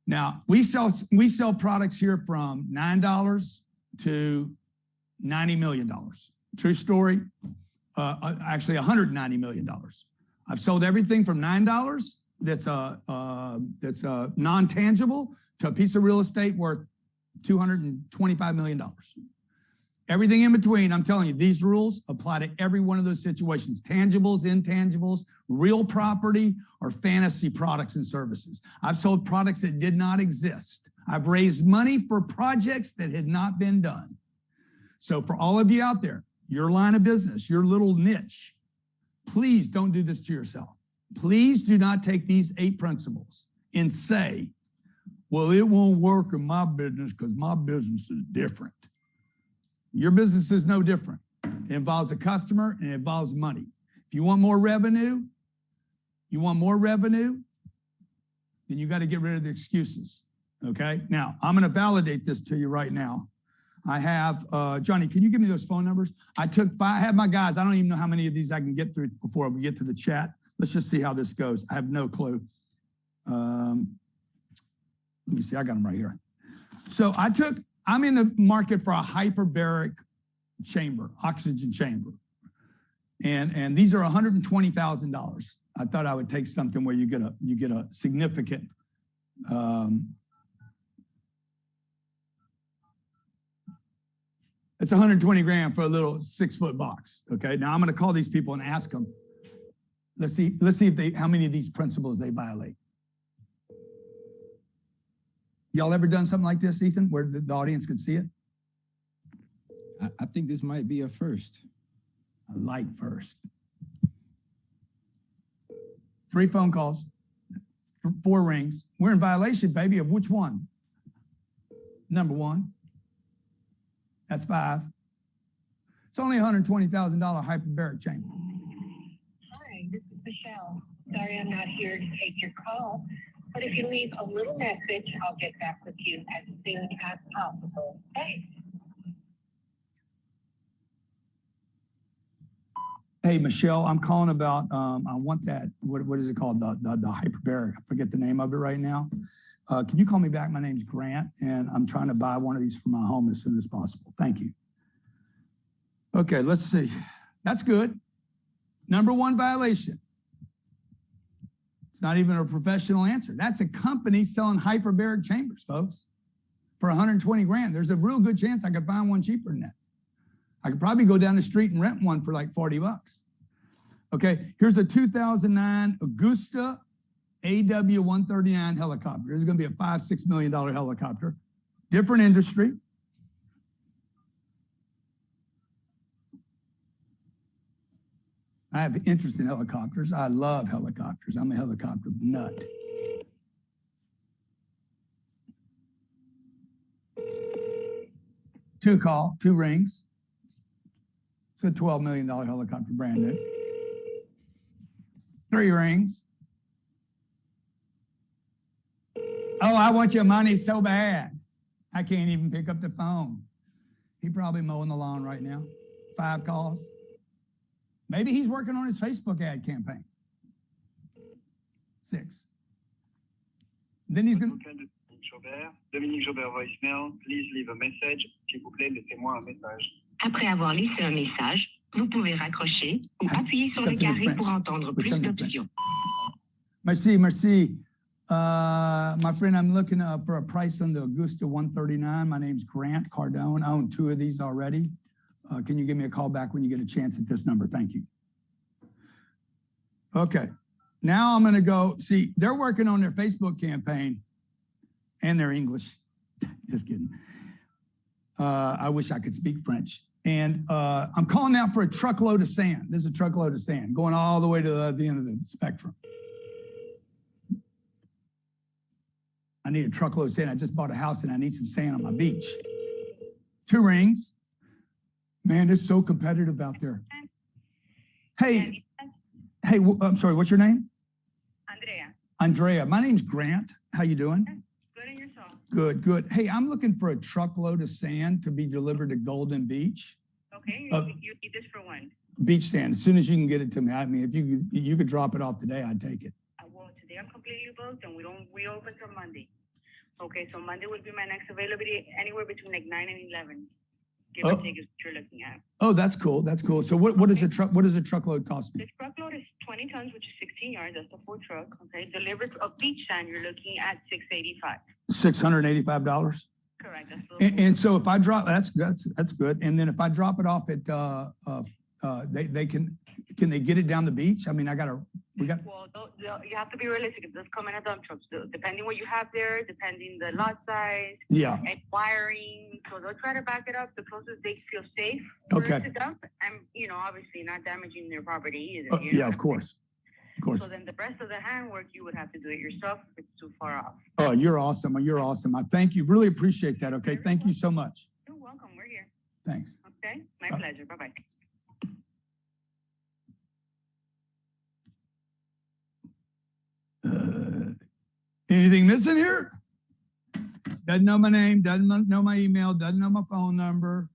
Now, we sell products here from $9 to $90 million. True story, actually $190 million. I've sold everything from $9 that's non-tangible to a piece of real estate worth $225 million. Everything in between, I'm telling you, these rules apply to every one of those situations. Tangibles, intangibles, real property, or fantasy products and services. I've sold products that did not exist. I've raised money for projects that had not been done. So for all of you out there, your line of business, your little niche, please don't do this to yourself. Please do not take these 8 principles and say, well, it won't work in my business because my business is different. Your business is no different. It involves a customer and it involves money. If you want more revenue, then you got to get rid of the excuses. Okay. Now I'm going to validate this to you right now. I have, Johnny, can you give me those phone numbers? I had my guys. I don't even know how many of these I can get through before we get to the chat. Let's just see how this goes. I have no clue. Let me see. I got them right here. So I'm in the market for a hyperbaric chamber, oxygen chamber. And these are $120,000. I thought I would take something where you get a significant it's 120 grand for a little 6-foot box. Okay. Now I'm going to call these people and ask them. Let's see if how many of these principles they violate. Y'all ever done something like this, Ethan, where the audience could see it? I think this might be a first. I like first. 3 phone calls, 4 rings. We're in violation, baby, of which one? Number 1. That's 5. It's only $120,000 hyperbaric chamber. Hi, this is Michelle. Sorry I'm not here to take your call, but if you leave a little message, I'll get back with you as soon as possible. Thanks. Hey, Michelle, I'm calling about, I want that, what is it called? The hyperbaric. I forget the name of it right now. Can you call me back? My name's Grant, and I'm trying to buy one of these for my home as soon as possible. Thank you. Okay, let's see. That's good. Number one violation. It's not even a professional answer. That's a company selling hyperbaric chambers, folks, for 120 grand. There's a real good chance I could find one cheaper than that. I could probably go down the street and rent one for like 40 bucks. Okay, here's a 2009 Augusta AW-139 helicopter. This is going to be a $5-6 million helicopter. Different industry. I have interest in helicopters. I love helicopters. I'm a helicopter nut. Two rings. It's a $12 million helicopter, brand new. 3 rings. Oh, I want your money so bad. I can't even pick up the phone. He probably mowing the lawn right now. 5 calls. Maybe he's working on his Facebook ad campaign. 6. Then he's going to... Dominique Jobert voicemail. Please leave a message. S'il vous plaît, laissez-moi un message. Après avoir laissé un message, vous pouvez raccrocher ou appuyer sur le carré pour entendre plus d'options. Merci, merci. My friend, I'm looking for a price on the Augusta 139. My name's Grant Cardone. I own 2 of these already. Can you give me a call back when you get a chance at this number? Thank you. Okay. Now I'm going to go see, they're working on their Facebook campaign and their English. Just kidding. I wish I could speak French. And I'm calling out for a truckload of sand. This is a truckload of sand going all the way to the end of the spectrum. I need a truckload of sand. I just bought a house and I need some sand on my beach. 2 rings. Man, it's so competitive out there. Hey, I'm sorry, what's your name? Andrea. Andrea, my name's Grant. How you doing? Good, and yourself? Good, good. Hey, I'm looking for a truckload of sand to be delivered to Golden Beach. Okay, you need this for when? Beach sand, as soon as you can get it to me. I mean, if you could drop it off today, I'd take it. Well, today I'm completely booked and we open till Monday. Okay, so Monday would be my next availability, anywhere between like 9 and 11. Give or take is what you're looking at. Oh, that's cool. That's cool. So what is a truckload cost me? This truckload is 20 tons, which is 16 yards. That's the full truck. Okay, delivered of beach sand, you're looking at $685. $685. Correct. That's And so if I drop, that's good. And then if I drop it off at can they get it down the beach? I mean, Well, you have to be realistic. It does come in a dump truck. So depending what you have there, depending the lot size, yeah, and wiring. So they'll try to back it up the closest they feel safe for it to dump. And, obviously not damaging their property either. Yeah, of course. Of course. So then the rest of the handwork, you would have to do it yourself if it's too far off. Oh, you're awesome. You're awesome. I thank you. Really appreciate that. Okay. Thank you so much. You're welcome. We're here. Thanks. Okay. My pleasure. Bye-bye. Anything missing here? Doesn't know my name, doesn't know my email, doesn't know my phone number.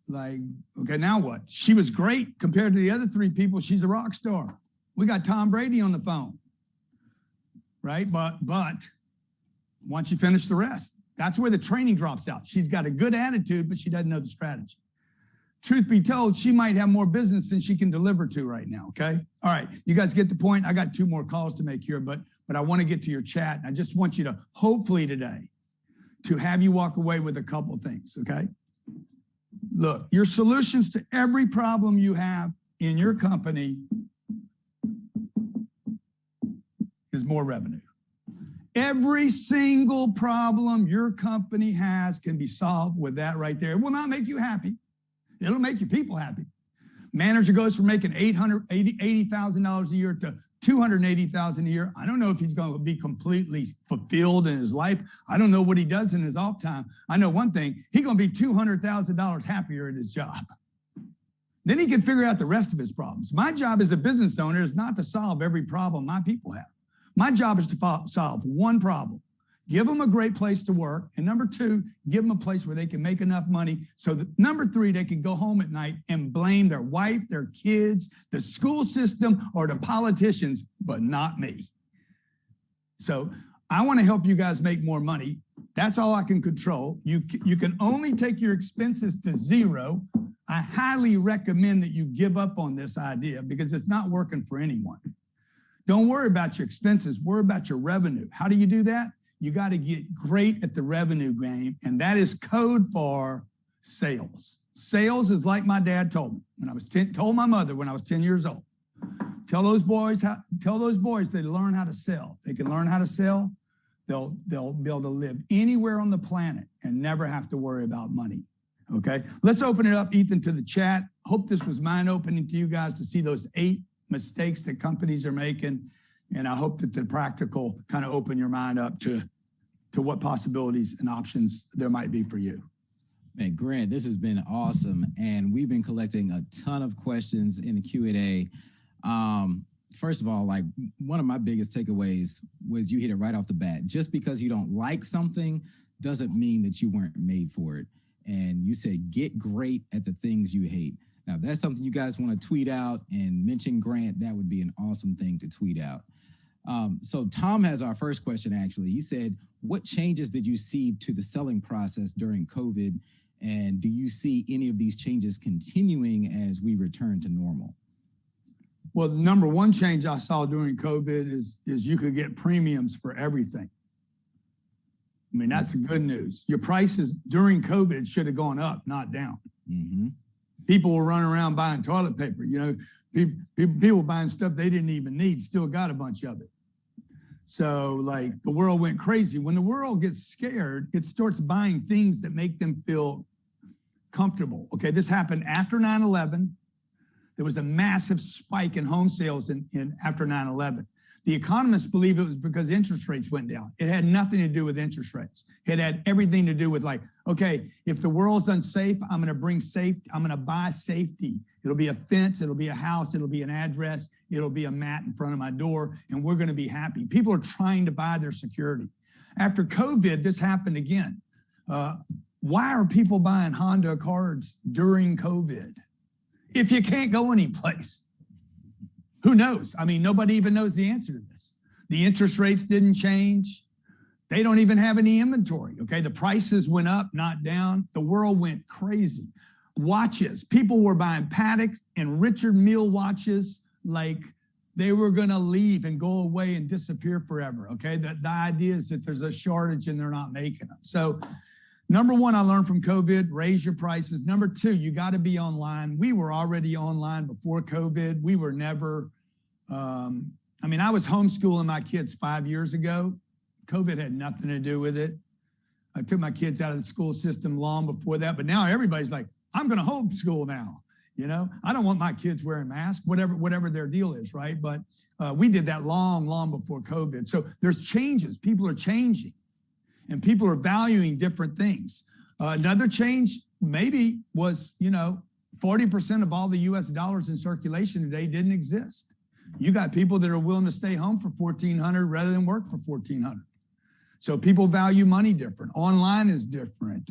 Like, okay, now what? She was great compared to the other 3 people. She's a rock star. We got Tom Brady on the phone, right? But once you finish the rest, that's where the training drops out. She's got a good attitude, but she doesn't know the strategy. Truth be told, she might have more business than she can deliver to right now, okay? All right, you guys get the point. I got 2 more calls to make here, but I want to get to your chat. I just want you to, hopefully today, to have you walk away with a couple things, okay? Look, your solutions to every problem you have in your company is more revenue. Every single problem your company has can be solved with that right there. It will not make you happy. It'll make your people happy. Manager goes from making $80,000 a year to $280,000 a year. I don't know if he's going to be completely fulfilled in his life. I don't know what he does in his off time. I know one thing, he's going to be $200,000 happier at his job. Then he can figure out the rest of his problems. My job as a business owner is not to solve every problem my people have. My job is to solve one problem. Give them a great place to work. And number two, give them a place where they can make enough money so that number three, they can go home at night and blame their wife, their kids, the school system, or the politicians, but not me. So I want to help you guys make more money. That's all I can control. You can only take your expenses to zero. I highly recommend that you give up on this idea because it's not working for anyone. Don't worry about your expenses. Worry about your revenue. How do you do that? You got to get great at the revenue game, and that is code for sales. Sales is like my dad told me when I was told my mother when I was 10 years old. Tell those boys they learn how to sell. They can learn how to sell. They'll be able to live anywhere on the planet and never have to worry about money. Okay, let's open it up, Ethan, to the chat. Hope this was mind-opening to you guys to see those 8 mistakes that companies are making. And I hope that the practical kind of open your mind up to what possibilities and options there might be for you. Man, Grant, this has been awesome. And we've been collecting a ton of questions in the Q&A. First of all, like one of my biggest takeaways was you hit it right off the bat. Just because you don't like something doesn't mean that you weren't made for it. And you said, get great at the things you hate. Now, if that's something you guys want to tweet out and mention Grant, that would be an awesome thing to tweet out. So Tom has our first question, actually. He said, what changes did you see to the selling process during COVID? And do you see any of these changes continuing as we return to normal? Well, number one change I saw during COVID is you could get premiums for everything. I mean, that's the good news. Your prices during COVID should have gone up, not down. Mm-hmm. People were running around buying toilet paper. You know, people buying stuff they didn't even need, still got a bunch of it. So like the world went crazy. When the world gets scared, it starts buying things that make them feel comfortable. Okay, this happened after 9/11. There was a massive spike in home sales in after 9/11. The economists believe it was because interest rates went down. It had nothing to do with interest rates. It had everything to do with like, okay, if the world's unsafe, I'm going to bring safety. I'm going to buy safety. It'll be a fence. It'll be a house. It'll be an address. It'll be a mat in front of my door, and we're going to be happy. People are trying to buy their security. After COVID, this happened again. Why are people buying Honda cards during COVID? If you can't go anyplace, who knows? I mean, nobody even knows the answer to this. The interest rates didn't change. They don't even have any inventory, okay? The prices went up, not down. The world went crazy. Watches. People were buying Patek's and Richard Mille watches like they were gonna leave and go away and disappear forever, okay? The idea is that there's a shortage and they're not making them. So number one, I learned from COVID, raise your prices. Number two, you got to be online. We were already online before COVID. We were never, I mean, I was homeschooling my kids 5 years ago. COVID had nothing to do with it. I took my kids out of the school system long before that, but now everybody's like, I'm going to homeschool now. You know, I don't want my kids wearing masks, whatever their deal is, right? But we did that long before COVID. So there's changes. People are changing. And people are valuing different things. Another change maybe was, 40% of all the US dollars in circulation today didn't exist. You got people that are willing to stay home for $1,400 rather than work for $1,400. So people value money different. Online is different.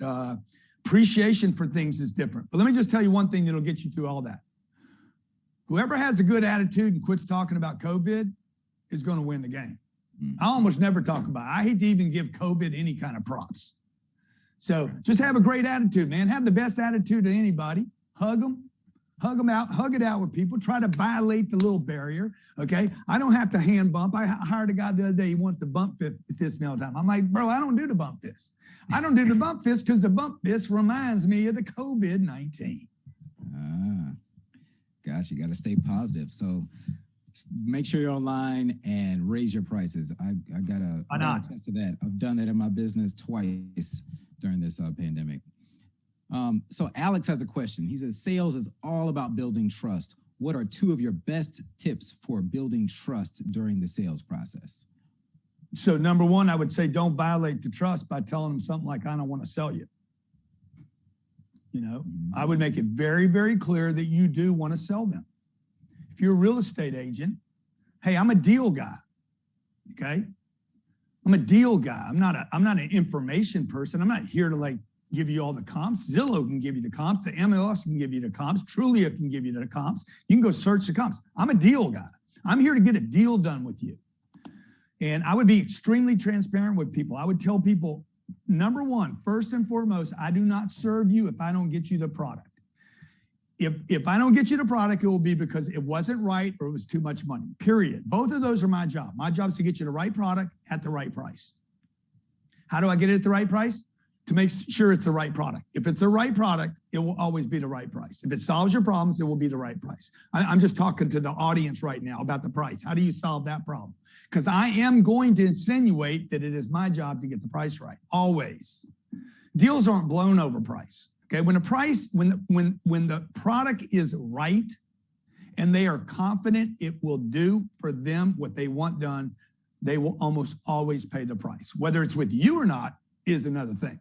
Appreciation for things is different. But let me just tell you one thing that'll get you through all that. Whoever has a good attitude and quits talking about COVID is going to win the game. I almost never talk about it. I hate to even give COVID any kind of props. So just have a great attitude, man. Have the best attitude to anybody. Hug them out, hug it out with people. Try to violate the little barrier, okay? I don't have to hand bump. I hired a guy the other day. He wants to bump fist me all the time. I'm like, bro, I don't do the bump fist. I don't do the bump fist because the bump fist reminds me of the COVID-19. Gosh, you got to stay positive. So make sure you're online and raise your prices. I got to attest to that. I've done that in my business twice during this pandemic. So Alex has a question. He says, sales is all about building trust. what are 2 of your best tips for building trust during the sales process? So number one, I would say don't violate the trust by telling them something like, I don't want to sell you. You know, I would make it very, very clear that you do want to sell them. If you're a real estate agent, hey, I'm a deal guy. Okay. I'm a deal guy. I'm not an information person. I'm not here to like give you all the comps. Zillow can give you the comps. The MLS can give you the comps. Trulia can give you the comps. You can go search the comps. I'm a deal guy. I'm here to get a deal done with you. And I would be extremely transparent with people. I would tell people, number one, first and foremost, I do not serve you if I don't get you the product. If I don't get you the product, it will be because it wasn't right or it was too much money, period. Both of those are my job. My job is to get you the right product at the right price. How do I get it at the right price? To make sure it's the right product. If it's the right product, it will always be the right price. If it solves your problems, it will be the right price. I'm just talking to the audience right now about the price. How do you solve that problem? Because I am going to insinuate that it is my job to get the price right, always. Deals aren't blown over price. Okay, when the product is right and they are confident it will do for them what they want done, they will almost always pay the price. Whether it's with you or not is another thing.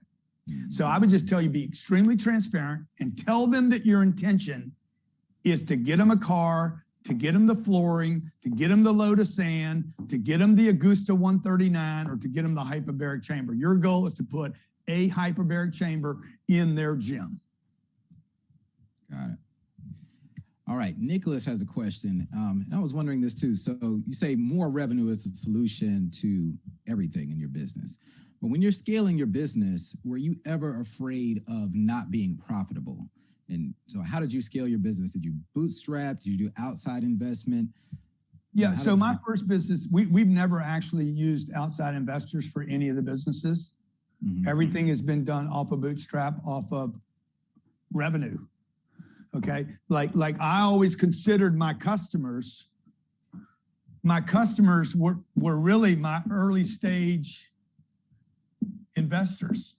So I would just tell you, be extremely transparent and tell them that your intention is to get them a car, to get them the flooring, to get them the load of sand, to get them the Augusta 139, or to get them the hyperbaric chamber. Your goal is to put a hyperbaric chamber in their gym. Got it. All right, Nicholas has a question. And I was wondering this too. So you say more revenue is a solution to everything in your business. But when you're scaling your business, were you ever afraid of not being profitable? And so how did you scale your business? Did you bootstrap? Did you do outside investment? Yeah, so my first business, we've never actually used outside investors for any of the businesses. Mm-hmm. Everything has been done off of bootstrap, off of revenue. Okay, like I always considered my customers were really my early stage investors.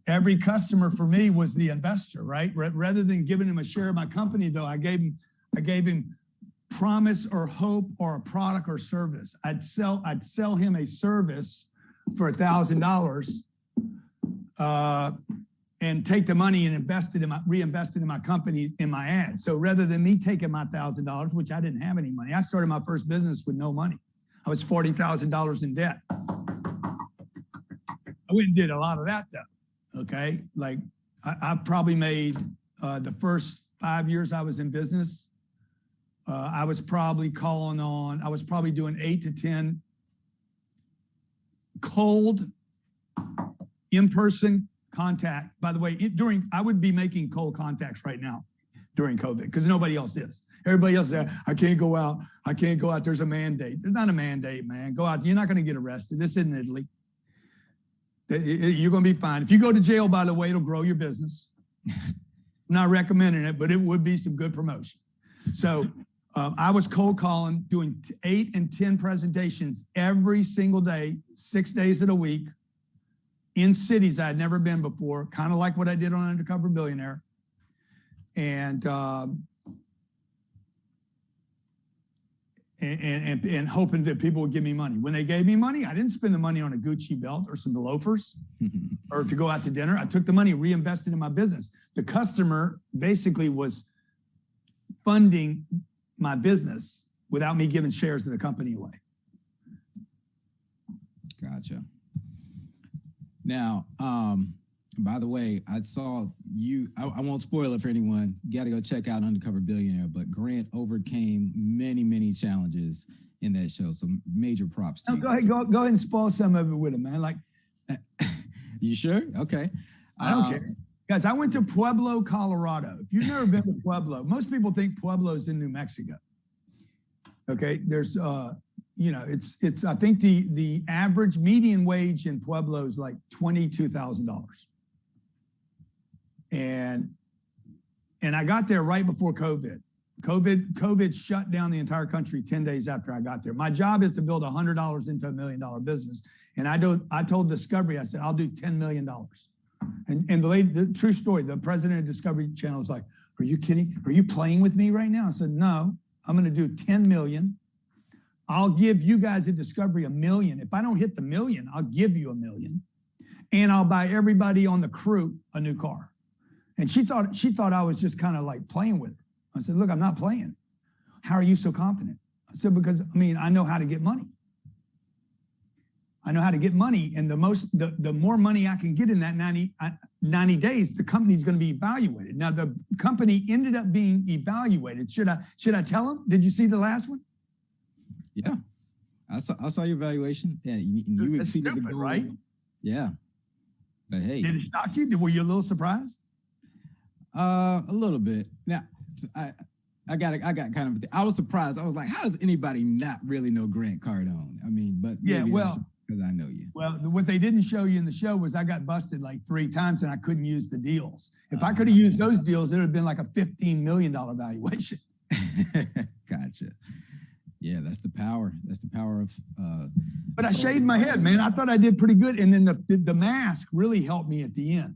Every customer for me was the investor, right? Rather than giving him a share of my company, though, I gave him promise or hope or a product or service. I'd sell him a service for $1,000 and take the money and reinvested in my company, in my ad. So rather than me taking my $1,000, which I didn't have any money, I started my first business with no money. I was $40,000 in debt. I went and did a lot of that though. Okay, like I probably made the first 5 years I was in business. I was probably doing 8 to 10 cold in-person contact. By the way, I would be making cold contacts right now during COVID because nobody else is. Everybody else said, I can't go out. I can't go out. There's a mandate. There's not a mandate, man. Go out. You're not going to get arrested. This isn't Italy. You're going to be fine. If you go to jail, by the way, it'll grow your business. I'm not recommending it, but it would be some good promotion. So I was cold calling, doing 8 and 10 presentations every single day, 6 days of the week in cities I had never been before, kind of like what I did on Undercover Billionaire. And hoping that people would give me money. When they gave me money, I didn't spend the money on a Gucci belt or some loafers or to go out to dinner. I took the money, reinvested in my business. The customer basically was funding my business without me giving shares of the company away. Gotcha. Now, by the way, I saw you, I won't spoil it for anyone. You got to go check out Undercover Billionaire, but Grant overcame many, many challenges in that show. So major props to you. Go ahead and spoil some of it with him, man. Like, you sure? Okay. I don't care. Guys, I went to Pueblo, Colorado. If you've never been to Pueblo, most people think Pueblo's in New Mexico. Okay, there's, it's. I think the average median wage in Pueblo is like $22,000. And I got there right before COVID. COVID shut down the entire country 10 days after I got there. My job is to build $100 into $1 million business. And I told Discovery, I said, I'll do $10 million. And the true story, the president of Discovery Channel was like, are you kidding? Are you playing with me right now? I said, no, I'm going to do 10 million. I'll give you guys at Discovery $1 million. If I don't hit the $1 million, I'll give you $1 million. And I'll buy everybody on the crew a new car. And she thought I was just kind of like playing with her. I said, look, I'm not playing. How are you so confident? I said, because I know how to get money. I know how to get money. And the more money I can get in that 90 days, the company's going to be evaluated. Now, the company ended up being evaluated. Should I tell them? Did you see the last one? Yeah, I saw your evaluation. Yeah, you exceeded the goal, right? Yeah, but hey, did it shock you? Were you a little surprised? A little bit. Now, I got kind of. I was surprised. I was like, how does anybody not really know Grant Cardone? But yeah, well, because I know you. Well, what they didn't show you in the show was I got busted like 3 times and I couldn't use the deals. If I could have used those deals, it would have been like a $15 million valuation. Gotcha. Yeah, that's the power. That's the power of. But I shaved my head, man. I thought I did pretty good, and then the mask really helped me at the end.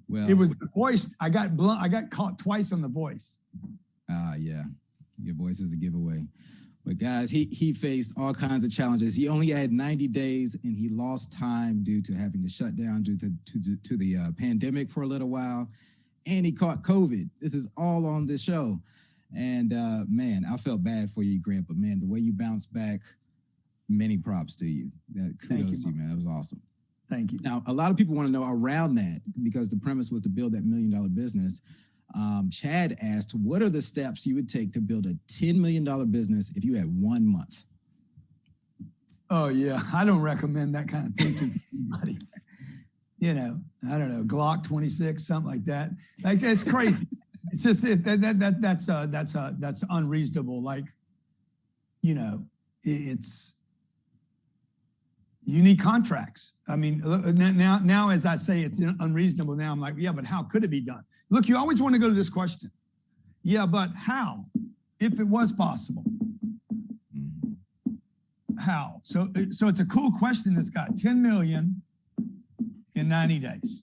Well, it was the voice. I got caught twice on the voice. Yeah, your voice is a giveaway. But guys, he faced all kinds of challenges. He only had 90 days, and he lost time due to having to shut down due to the pandemic for a little while, and he caught COVID. This is all on this show. And man, I felt bad for you, Grant, but man, the way you bounced back, many props to you. Kudos to you, man. That was awesome. Thank you. Now, a lot of people want to know around that, because the premise was to build that $1 million business. Chad asked, what are the steps you would take to build a $10 million business if you had 1 month? Oh, yeah. I don't recommend that kind of thinking to anybody. I don't know, Glock 26, something like that. Like, that's crazy. It's just that's unreasonable. Like, it's you need contracts. Now as I say, it's unreasonable. Now I'm like, yeah, but how could it be done? Look, you always want to go to this question. Yeah, but how? If it was possible, how? So it's a cool question. That's got 10 million in 90 days.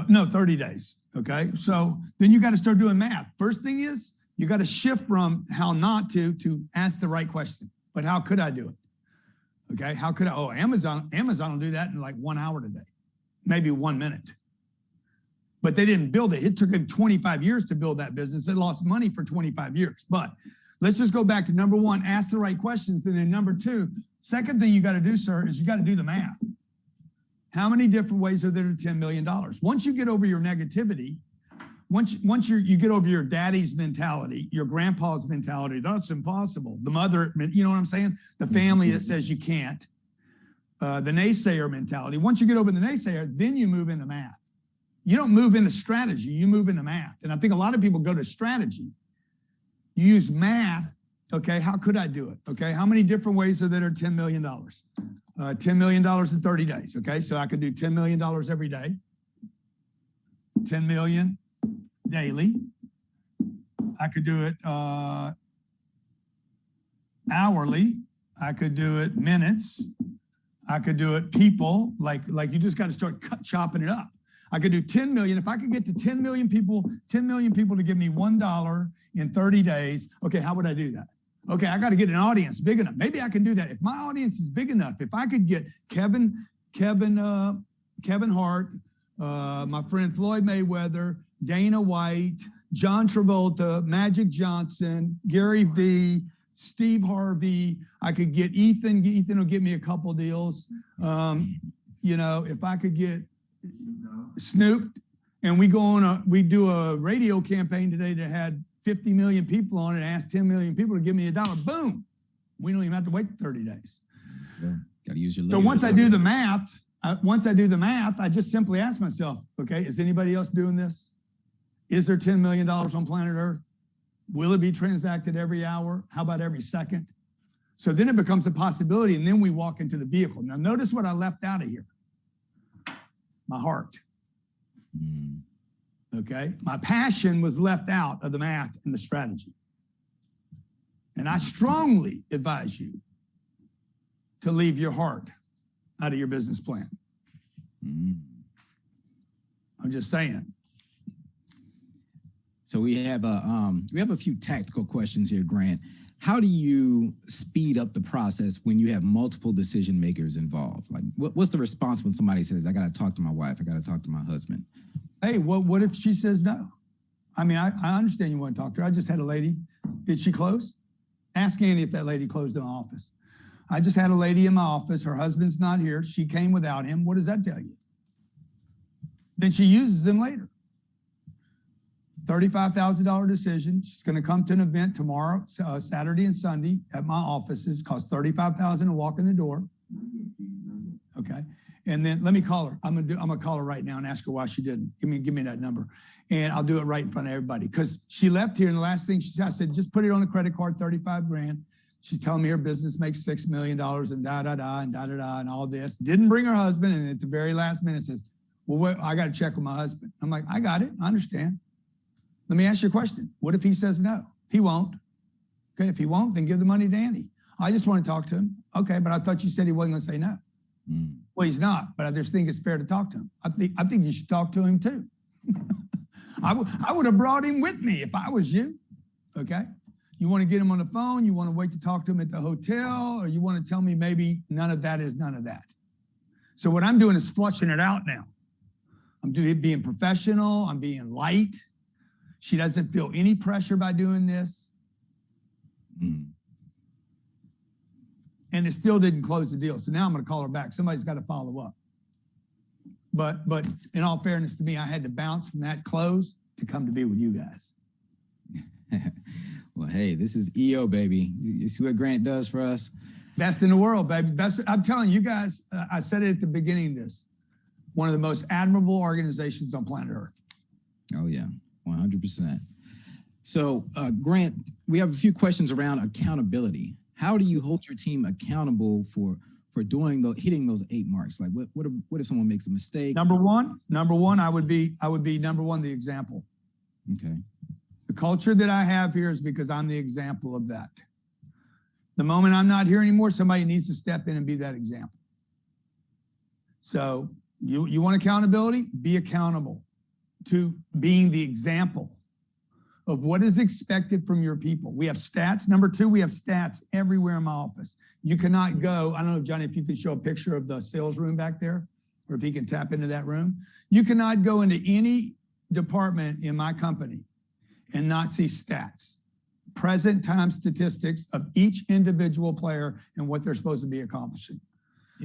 No, 30 days. Okay, so then you got to start doing math. First thing is you got to shift from how not to ask the right question. But how could I do it? Okay, how could I? Oh, Amazon will do that in like 1 hour today, maybe 1 minute. But they didn't build it. It took them 25 years to build that business. It lost money for 25 years. But let's just go back to number 1, ask the right questions. And then number 2, second thing you got to do, sir, is you got to do the math. How many different ways are there to $10 million? Once you get over your negativity, once you get over your daddy's mentality, your grandpa's mentality, that's impossible. The mother, you know what I'm saying? The family that says you can't. The naysayer mentality. Once you get over the naysayer, then you move into math. You don't move into strategy, you move into math. And I think a lot of people go to strategy. You use math. Okay, how could I do it? Okay, how many different ways are there $10 million? $10 million in 30 days. Okay, so I could do $10 million every day, 10 million daily. I could do it hourly. I could do it minutes. I could do it people. Like you just got to start chopping it up. I could do 10 million. If I could get to 10 million people to give me $1 in 30 days. Okay, how would I do that? Okay, I got to get an audience big enough. Maybe I can do that. If my audience is big enough, if I could get Kevin Hart, my friend Floyd Mayweather, Dana White, John Travolta, Magic Johnson, Gary Vee, Steve Harvey. I could get Ethan. Ethan will give me a couple deals. If I could get Snoop, and we do a radio campaign today that had 50 million people on it, and asked 10 million people to give me $1. Boom. We don't even have to wait 30 days. Yeah, got to use your. So once I do the math, I just simply ask myself, okay, is anybody else doing this? Is there $10 million on planet Earth? Will it be transacted every hour? How about every second? So then it becomes a possibility, and then we walk into the vehicle. Now, notice what I left out of here. My heart. Okay? My passion was left out of the math and the strategy. And I strongly advise you to leave your heart out of your business plan. I'm just saying. So we have a few tactical questions here, Grant. How do you speed up the process when you have multiple decision makers involved? Like, what's the response when somebody says, "I got to talk to my wife, I got to talk to my husband"? Hey, what if she says no? I mean, I understand you want to talk to her. I just had a lady. Did she close? Ask Andy if that lady closed in my office. I just had a lady in my office. Her husband's not here. She came without him. What does that tell you? Then she uses him later. $35,000 decision. She's going to come to an event tomorrow, Saturday and Sunday at my offices. Costs $35,000 to walk in the door. Okay. And then let me call her. I'm gonna call her right now and ask her why she didn't. Give me that number. And I'll do it right in front of everybody. Because she left here and the last thing she said, I said, just put it on a credit card, 35 grand. She's telling me her business makes $6 million and da-da-da and da-da-da and all this. Didn't bring her husband. And at the very last minute says, well, I got to check with my husband. I'm like, I got it. I understand. Let me ask you a question. What if he says no? He won't. Okay, if he won't, then give the money to Andy. I just want to talk to him. Okay, but I thought you said he wasn't going to say no. Well, he's not, but I just think it's fair to talk to him. I think you should talk to him too. I would have brought him with me if I was you. Okay, you want to get him on the phone? You want to wait to talk to him at the hotel, or you want to tell me maybe none of that is none of that? So what I'm doing is flushing it out now. I'm being professional. I'm being light. She doesn't feel any pressure by doing this. And it still didn't close the deal. So now I'm going to call her back. Somebody's got to follow up. But in all fairness to me, I had to bounce from that close to come to be with you guys. Well, hey, this is EO, baby. You see what Grant does for us? Best in the world, baby. Best. I'm telling you guys, I said it at the beginning of this, one of the most admirable organizations on planet Earth. Oh, yeah, 100%. So, Grant, we have a few questions around accountability. How do you hold your team accountable for hitting those 8 marks? Like, what if someone makes a mistake? Number one, I would be number one, the example. Okay. The culture that I have here is because I'm the example of that. The moment I'm not here anymore, somebody needs to step in and be that example. So you want accountability? Be accountable to being the example of what is expected from your people. We have stats. Number 2, we have stats everywhere in my office. You cannot go, I don't know, Johnny, if you can show a picture of the sales room back there, or if he can tap into that room. You cannot go into any department in my company and not see stats, present time statistics of each individual player and what they're supposed to be accomplishing.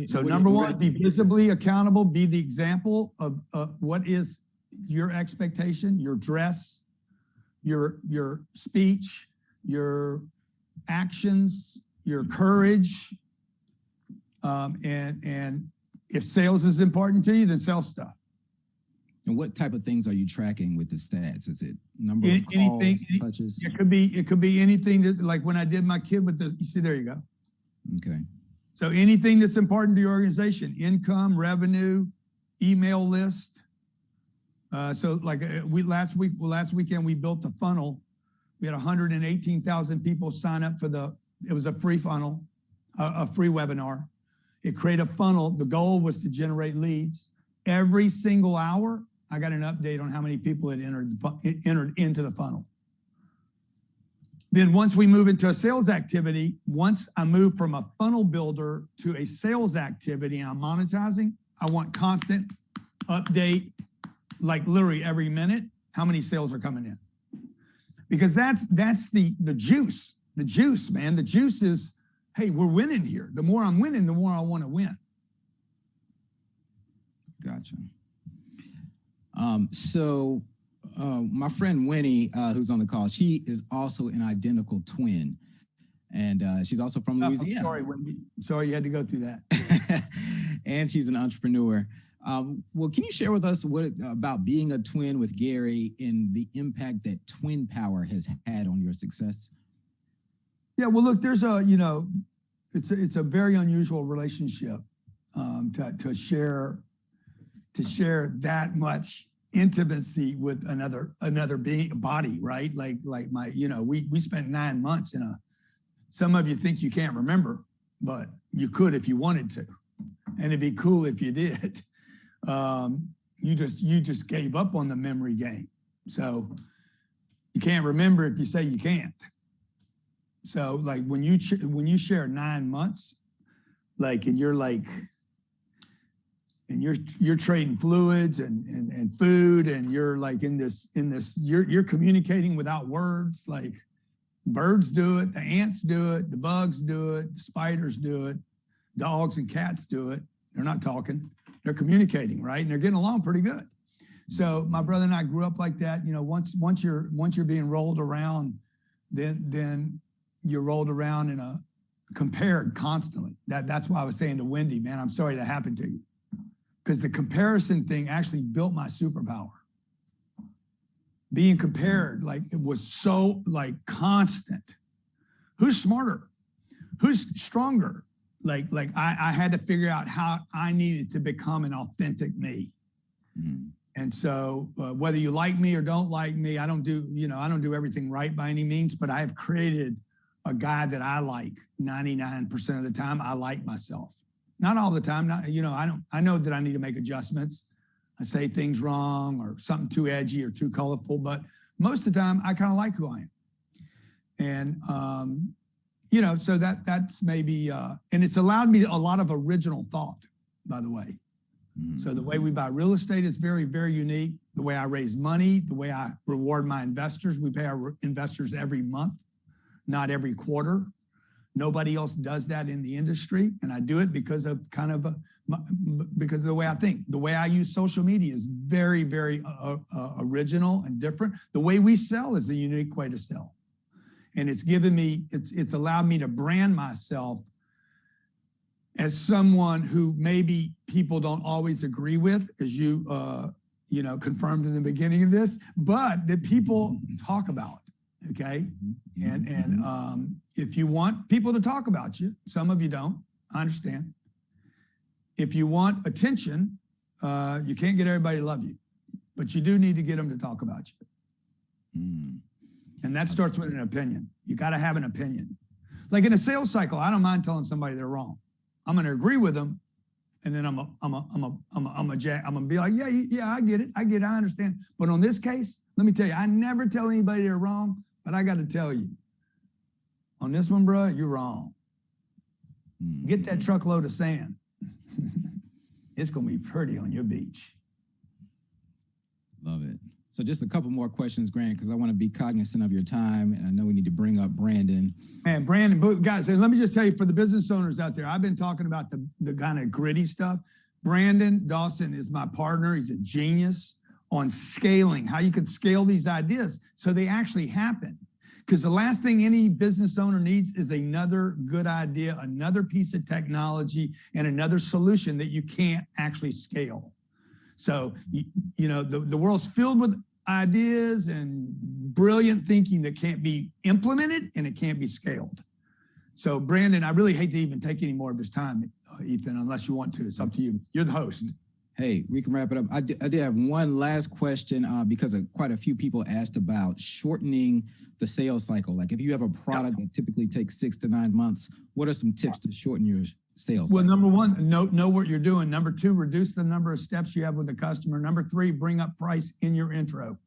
So number 1, be visibly accountable, be the example of what is your expectation, your dress, your speech, your actions, your courage, and if sales is important to you, then sell stuff. And what type of things are you tracking with the stats? Is it number of calls, touches? It could be anything that, like when I did my kid with the, you see, there you go. Okay. So anything that's important to your organization, income, revenue, email list. So like last weekend, we built a funnel. We had 118,000 people sign up for it was a free funnel, a free webinar. It created a funnel. The goal was to generate leads. Every single hour, I got an update on how many people had entered into the funnel. Then once we move into a sales activity, once I move from a funnel builder to a sales activity and I'm monetizing, I want constant update, like literally every minute, how many sales are coming in. Because that's the juice. The juice, man. The juice is, hey, we're winning here. The more I'm winning, the more I want to win. Gotcha. So my friend Winnie, who's on the call, she is also an identical twin. And she's also from Louisiana. Sorry, Wendy. Sorry you had to go through that. And she's an entrepreneur. Well, can you share with us about being a twin with Gary and the impact that twin power has had on your success? Yeah, well, look, there's it's a very unusual relationship to share that much intimacy with another body, right? Like my, we spent 9 months some of you think you can't remember, but you could if you wanted to, and it'd be cool if you did. You just gave up on the memory game. So You can't remember if you say you can't. So like when you share 9 months, like, and you're like, and you're trading fluids and food, and you're like in this, you're communicating without words. Like birds do it, the ants do it, the bugs do it, the spiders do it, dogs and cats do it. They're not talking, they're communicating, right? And they're getting along pretty good. So my brother and I grew up like that. You know, once you're being rolled around, then you're rolled around in a compared constantly. That's why I was saying to Wendy, man, I'm sorry that happened to you. Because the comparison thing actually built my superpower. Being compared, like it was so like constant. Who's smarter? Who's stronger? Like I had to figure out how I needed to become an authentic me. Mm-hmm. And so whether you like me or don't like me, I don't do everything right by any means, but I have created a guy that I like 99% of the time. I like myself. Not all the time. I know that I need to make adjustments. I say things wrong or something too edgy or too colorful, but most of the time I kind of like who I am. And, so that's maybe, and it's allowed me a lot of original thought, by the way. Mm-hmm. So the way we buy real estate is very, very unique. The way I raise money, the way I reward my investors, we pay our investors every month, not every quarter. Nobody else does that in the industry. And I do it because of because of the way I think. The way I use social media is very, very original and different. The way we sell is a unique way to sell. And it's given me, it's allowed me to brand myself as someone who maybe people don't always agree with, as you confirmed in the beginning of this, but that people talk about, okay? And if you want people to talk about you, some of you don't, I understand. If you want attention, you can't get everybody to love you, but you do need to get them to talk about you. And that starts with an opinion. You got to have an opinion. Like in a sales cycle, I don't mind telling somebody they're wrong. I'm going to agree with them, and then I'm gonna be like, yeah, I get it, I understand. But on this case, let me tell you, I never tell anybody they're wrong, but I got to tell you, on this one, bro, you're wrong. Get that truckload of sand. It's gonna be pretty on your beach. Love it. So just a couple more questions, Grant, because I want to be cognizant of your time, and I know we need to bring up Brandon. Man, Brandon, guys, let me just tell you, for the business owners out there, I've been talking about the kind of gritty stuff. Brandon Dawson is my partner. He's a genius on scaling, how you can scale these ideas so they actually happen. Because the last thing any business owner needs is another good idea, another piece of technology, and another solution that you can't actually scale. So, the world's filled with ideas and brilliant thinking that can't be implemented and it can't be scaled. So, Brandon, I really hate to even take any more of his time, Ethan, unless you want to. It's up to you. You're the host. Hey, we can wrap it up. I did have one last question because quite a few people asked about shortening the sales cycle. Like if you have a product that typically takes 6 to 9 months, what are some tips to shorten your sales? Well, number one, know what you're doing. Number two, reduce the number of steps you have with the customer. Number three, bring up price in your intro.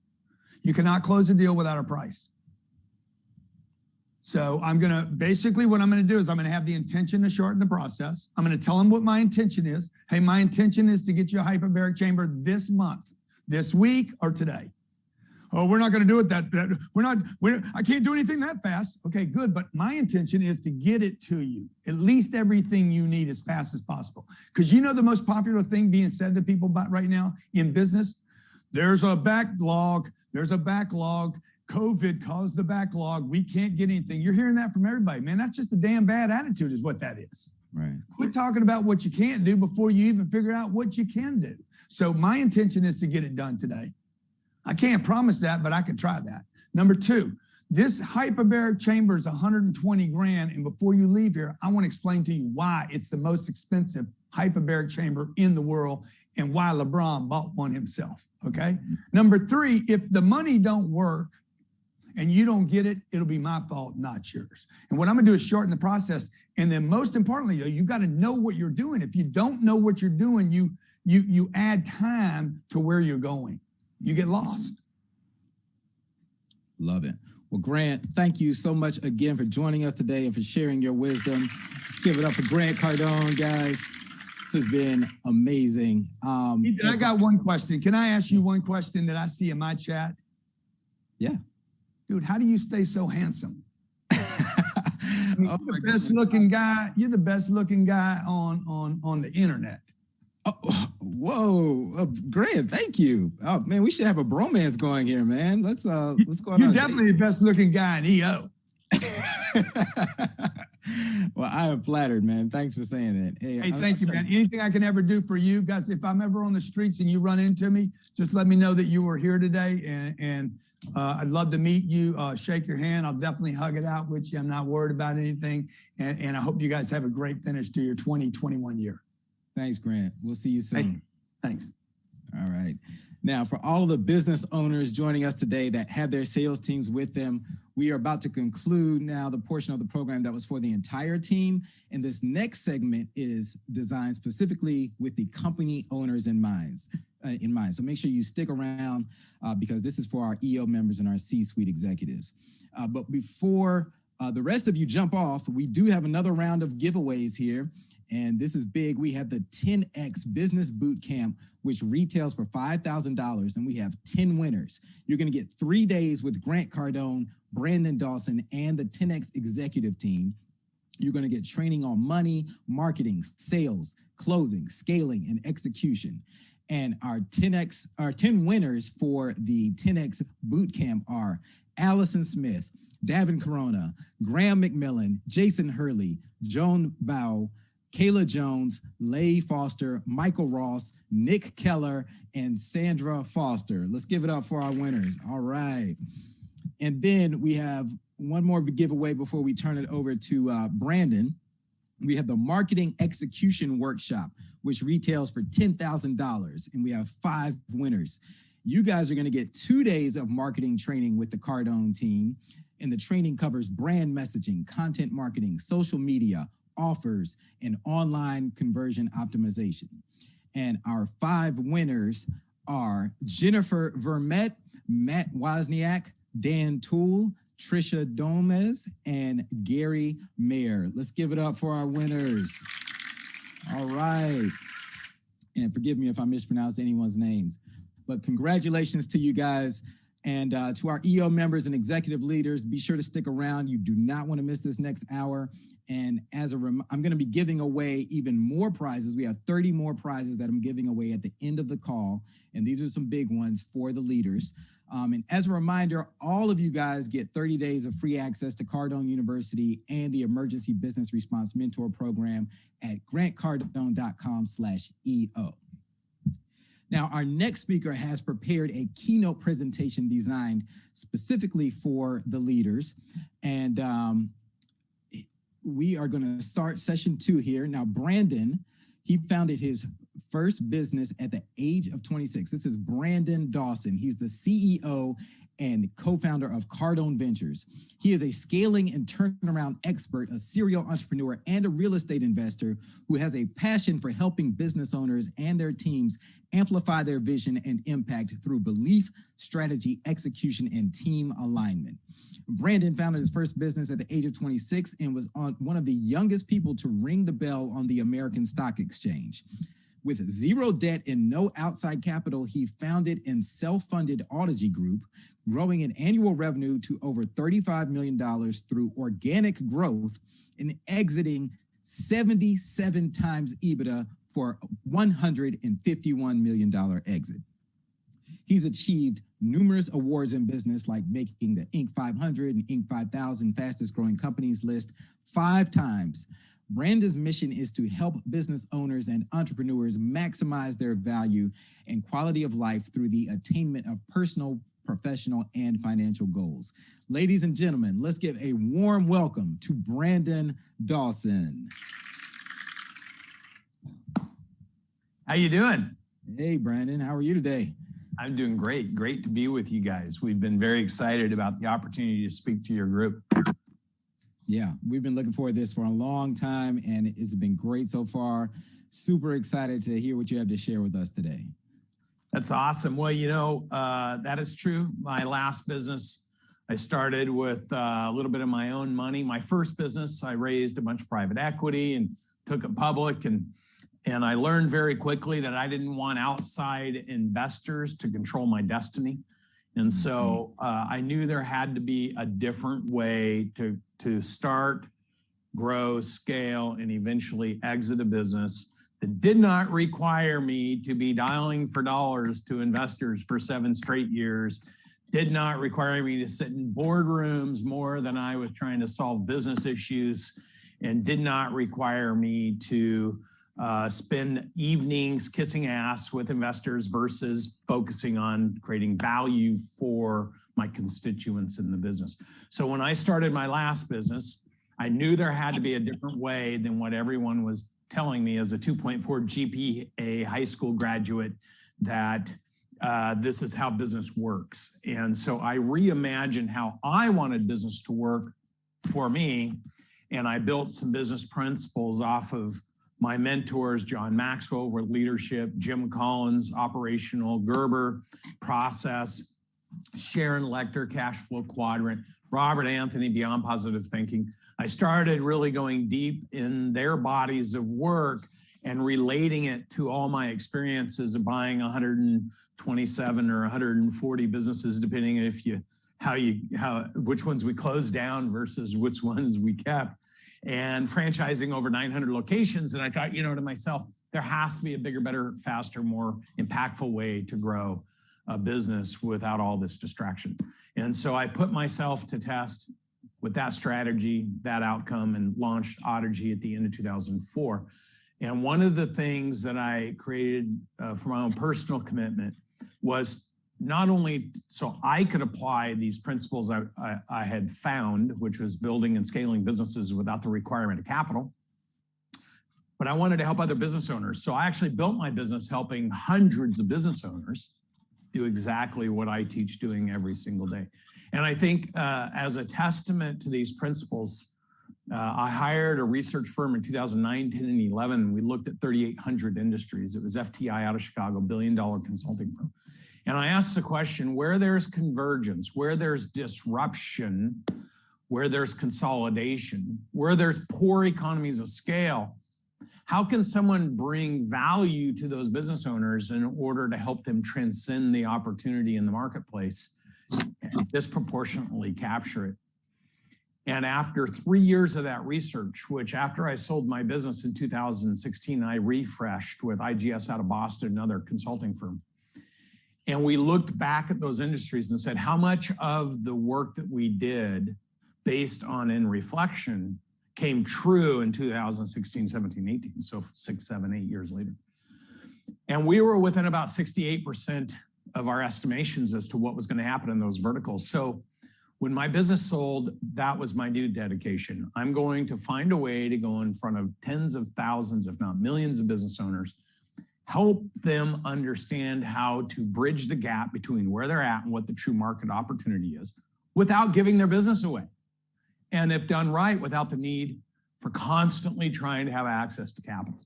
You cannot close a deal without a price. So what I'm going to do is I'm going to have the intention to shorten the process. I'm going to tell them what my intention is. Hey, my intention is to get you a hyperbaric chamber this month, this week, or today. Oh, we're not going to do it I can't do anything that fast. Okay, good. But my intention is to get it to you, at least everything you need as fast as possible. Because the most popular thing being said to people about right now in business, there's a backlog. COVID caused the backlog. We can't get anything. You're hearing that from everybody, man. That's just a damn bad attitude is what that is. Right. Quit talking about what you can't do before you even figure out what you can do. So my intention is to get it done today. I can't promise that, but I can try that. Number two, this hyperbaric chamber is 120 grand. And before you leave here, I want to explain to you why it's the most expensive hyperbaric chamber in the world and why LeBron bought one himself. Okay. Number three, if the money don't work, and you don't get it, it'll be my fault, not yours. And what I'm gonna do is shorten the process. And then most importantly, you gotta know what you're doing. If you don't know what you're doing, you add time to where you're going. You get lost. Love it. Well, Grant, thank you so much again for joining us today and for sharing your wisdom. Let's give it up for Grant Cardone, guys. This has been amazing. I got one question. Can I ask you one question that I see in my chat? Yeah. Dude, how do you stay so handsome? I mean, Oh, you're the best looking guy. You're the best looking guy on the internet. oh, whoa, Grant, thank you. Oh man, we should have a bromance going here, man. Let's go on. You're definitely the best looking guy in EO. Well, I am flattered, man. Thanks for saying that. Hey, thank you, man. Anything I can ever do for you guys, if I'm ever on the streets and you run into me, just let me know that you were here today, and I'd love to meet you, shake your hand. I'll definitely hug it out with you. I'm not worried about anything, and I hope you guys have a great finish to your 2021 year. Thanks, Grant. We'll see you soon. Thanks. All right. Now, for all of the business owners joining us today that have their sales teams with them, we are about to conclude now the portion of the program that was for the entire team. And this next segment is designed specifically with the company owners in mind. So make sure you stick around because this is for our EO members and our C-suite executives. But before the rest of you jump off, we do have another round of giveaways here. And this is big. We have the 10X Business Boot Camp, which retails for $5,000, and we have 10 winners. You're going to get 3 days with Grant Cardone, Brandon Dawson, and the 10X executive team. You're going to get training on money, marketing, sales, closing, scaling, and execution. And our 10 winners for the 10X Boot Camp are Allison Smith, Davin Corona, Graham McMillan, Jason Hurley, Joan Bow, Kayla Jones, Leigh Foster, Michael Ross, Nick Keller, and Sandra Foster. Let's give it up for our winners. All right. And then we have one more giveaway before we turn it over to Brandon. We have the Marketing Execution Workshop, which retails for $10,000, and we have 5 winners. You guys are going to get 2 days of marketing training with the Cardone team, and the training covers brand messaging, content marketing, social media, offers, and online conversion optimization. And our 5 winners are Jennifer Vermette, Matt Wozniak, Dan Toole, Trisha Gomez, and Gary Mayer. Let's give it up for our winners. All right. And forgive me if I mispronounce anyone's names, but congratulations to you guys. And to our EO members and executive leaders, be sure to stick around. You do not want to miss this next hour. And I'm going to be giving away even more prizes. We have 30 more prizes that I'm giving away at the end of the call. And these are some big ones for the leaders. And as a reminder, all of you guys get 30 days of free access to Cardone University and the Emergency Business Response Mentor Program at grantcardone.com/EO. Now, our next speaker has prepared a keynote presentation designed specifically for the leaders. And we are going to start session 2 here. Now, Brandon, he founded his first business at the age of 26. This is Brandon Dawson. He's the CEO and co-founder of Cardone Ventures. He is a scaling and turnaround expert, a serial entrepreneur, and a real estate investor who has a passion for helping business owners and their teams amplify their vision and impact through belief, strategy, execution, and team alignment. Brandon founded his first business at the age of 26 and was one of the youngest people to ring the bell on the American Stock Exchange. With 0 debt and no outside capital, he founded and self-funded Audigy Group, growing an annual revenue to over $35 million through organic growth and exiting 77 times EBITDA for $151 million exit. He's achieved numerous awards in business, like making the Inc. 500 and Inc. 5000 fastest growing companies list 5 times. Brandon's mission is to help business owners and entrepreneurs maximize their value and quality of life through the attainment of personal, professional, and financial goals. Ladies and gentlemen, let's give a warm welcome to Brandon Dawson. How you doing? Hey, Brandon, how are you today? I'm doing great. Great to be with you guys. We've been very excited about the opportunity to speak to your group. Yeah, we've been looking forward to this for a long time, and it's been great so far. Super excited to hear what you have to share with us today. That's awesome. Well, you know, that is true. My last business I started with a little bit of my own money. My first business, I raised a bunch of private equity and took it public. And I learned very quickly that I didn't want outside investors to control my destiny. And so I knew there had to be a different way to start, grow, scale, and eventually exit a business that did not require me to be dialing for dollars to investors for 7 straight years, did not require me to sit in boardrooms more than I was trying to solve business issues, and did not require me to spend evenings kissing ass with investors versus focusing on creating value for my constituents in the business. So when I started my last business, I knew there had to be a different way than what everyone was telling me as a 2.4 GPA high school graduate, that this is how business works. And so I reimagined how I wanted business to work for me. And I built some business principles off of my mentors, John Maxwell with leadership, Jim Collins, operational, Gerber, process, Sharon Lecter, cash flow quadrant, Robert Anthony, beyond positive thinking. I started really going deep in their bodies of work and relating it to all my experiences of buying 127 or 140 businesses, depending which ones we closed down versus which ones we kept, and franchising over 900 locations. And I thought, to myself, there has to be a bigger, better, faster, more impactful way to grow a business without all this distraction. And so I put myself to test with that strategy, that outcome, and launched Audigy at the end of 2004. And one of the things that I created for my own personal commitment was not only so I could apply these principles I had found, which was building and scaling businesses without the requirement of capital, but I wanted to help other business owners. So I actually built my business helping hundreds of business owners do exactly what I teach doing every single day. And I think as a testament to these principles, I hired a research firm in 2009, 10, and 11. And we looked at 3,800 industries. It was FTI out of Chicago, $1 billion consulting firm. And I asked the question, where there's convergence, where there's disruption, where there's consolidation, where there's poor economies of scale, how can someone bring value to those business owners in order to help them transcend the opportunity in the marketplace and disproportionately capture it? And after 3 years of that research, which after I sold my business in 2016, I refreshed with IGS out of Boston, another consulting firm. And we looked back at those industries and said, how much of the work that we did based on in reflection came true in 2016, 17, 18, so 6, 7, 8 years later. And we were within about 68% of our estimations as to what was going to happen in those verticals. So when my business sold, that was my new dedication. I'm going to find a way to go in front of tens of thousands, if not millions of business owners, help them understand how to bridge the gap between where they're at and what the true market opportunity is without giving their business away. And if done right, without the need for constantly trying to have access to capital.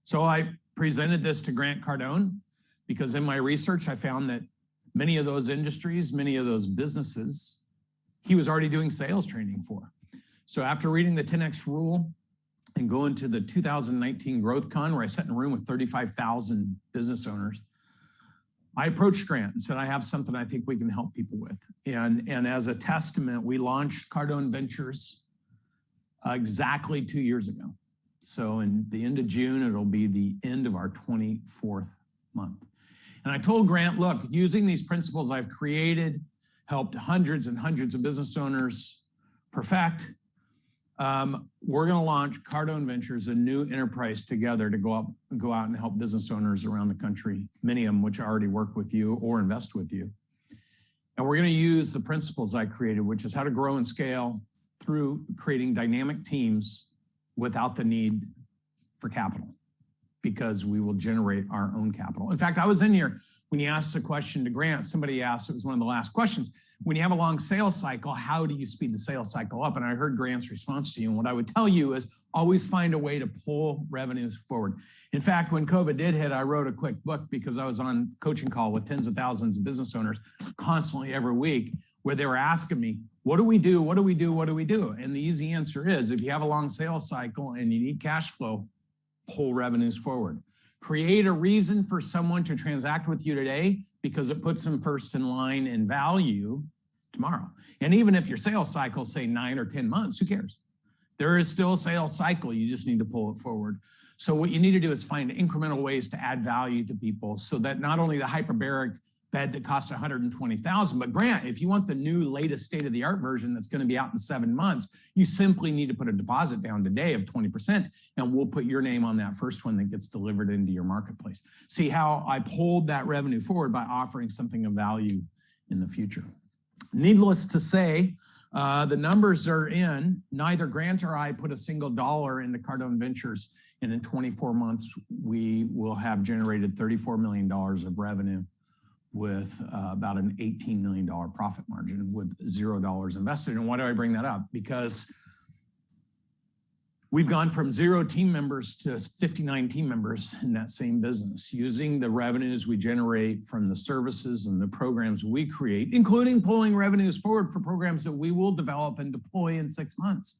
So I presented this to Grant Cardone because in my research, I found that many of those industries, many of those businesses, he was already doing sales training for. So after reading the 10X rule and going to the 2019 Growth Con, where I sat in a room with 35,000 business owners, I approached Grant and said, I have something I think we can help people with. And as a testament, we launched Cardone Ventures exactly 2 years ago. So in the end of June, it'll be the end of our 24th month. And I told Grant, look, using these principles I've created, helped hundreds and hundreds of business owners perfect, we're going to launch Cardone Ventures, a new enterprise together to go out and help business owners around the country, many of them which already work with you or invest with you. And we're going to use the principles I created, which is how to grow and scale through creating dynamic teams without the need for capital, because we will generate our own capital. In fact, I was in here when you asked a question to Grant, somebody asked, it was one of the last questions, when you have a long sales cycle, how do you speed the sales cycle up? And I heard Grant's response to you. And what I would tell you is always find a way to pull revenues forward. In fact, when COVID did hit, I wrote a quick book because I was on coaching call with tens of thousands of business owners constantly every week, where they were asking me, what do we do? What do we do? What do we do? And the easy answer is, if you have a long sales cycle and you need cash flow, pull revenues forward. Create a reason for someone to transact with you today because it puts them first in line in value tomorrow. And even if your sales cycle, say 9 or 10 months, who cares? There is still a sales cycle. You just need to pull it forward. So what you need to do is find incremental ways to add value to people so that not only the hyperbaric bed that costs $120,000, but Grant, if you want the new latest state-of-the-art version that's going to be out in 7 months, you simply need to put a deposit down today of 20%, and we'll put your name on that first one that gets delivered into your marketplace. See how I pulled that revenue forward by offering something of value in the future. Needless to say, the numbers are in. Neither Grant or I put a single dollar into Cardone Ventures, and in 24 months, we will have generated $34 million of revenue with about an $18 million profit margin with $0 invested. And why do I bring that up? Because we've gone from 0 team members to 59 team members in that same business, using the revenues we generate from the services and the programs we create, including pulling revenues forward for programs that we will develop and deploy in 6 months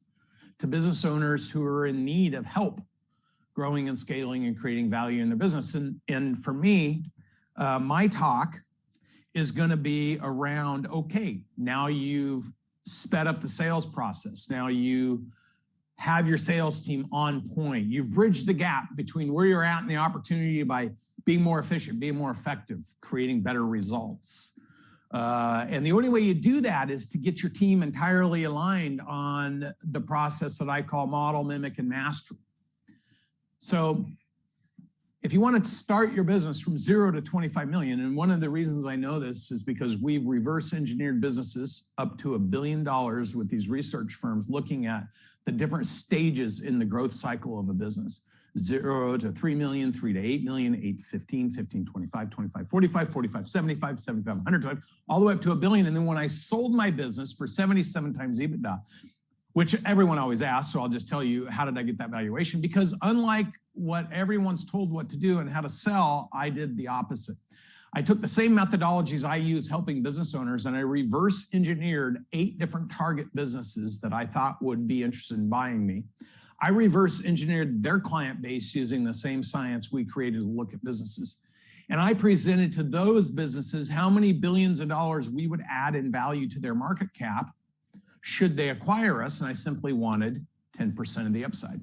to business owners who are in need of help growing and scaling and creating value in their business. And for me, my talk is going to be around, okay, now you've sped up the sales process. Now you have your sales team on point. You've bridged the gap between where you're at and the opportunity by being more efficient, being more effective, creating better results. And the only way you do that is to get your team entirely aligned on the process that I call model, mimic, and mastery. So if you want to start your business from 0 to 25 million, and one of the reasons I know this is because we've reverse engineered businesses up to $1 billion with these research firms looking at the different stages in the growth cycle of a business. 0 to 3 million, 3 to 8 million, 8 to 15, 15, 25, 25, 45, 45, 75, 75, 100, all the way up to $1 billion. And then when I sold my business for 77 times EBITDA, which everyone always asks, so I'll just tell you, how did I get that valuation? Because unlike what everyone's told what to do and how to sell, I did the opposite. I took the same methodologies I use helping business owners, and I reverse engineered 8 different target businesses that I thought would be interested in buying me. I reverse engineered their client base using the same science we created to look at businesses. And I presented to those businesses how many billions of dollars we would add in value to their market cap should they acquire us, and I simply wanted 10% of the upside.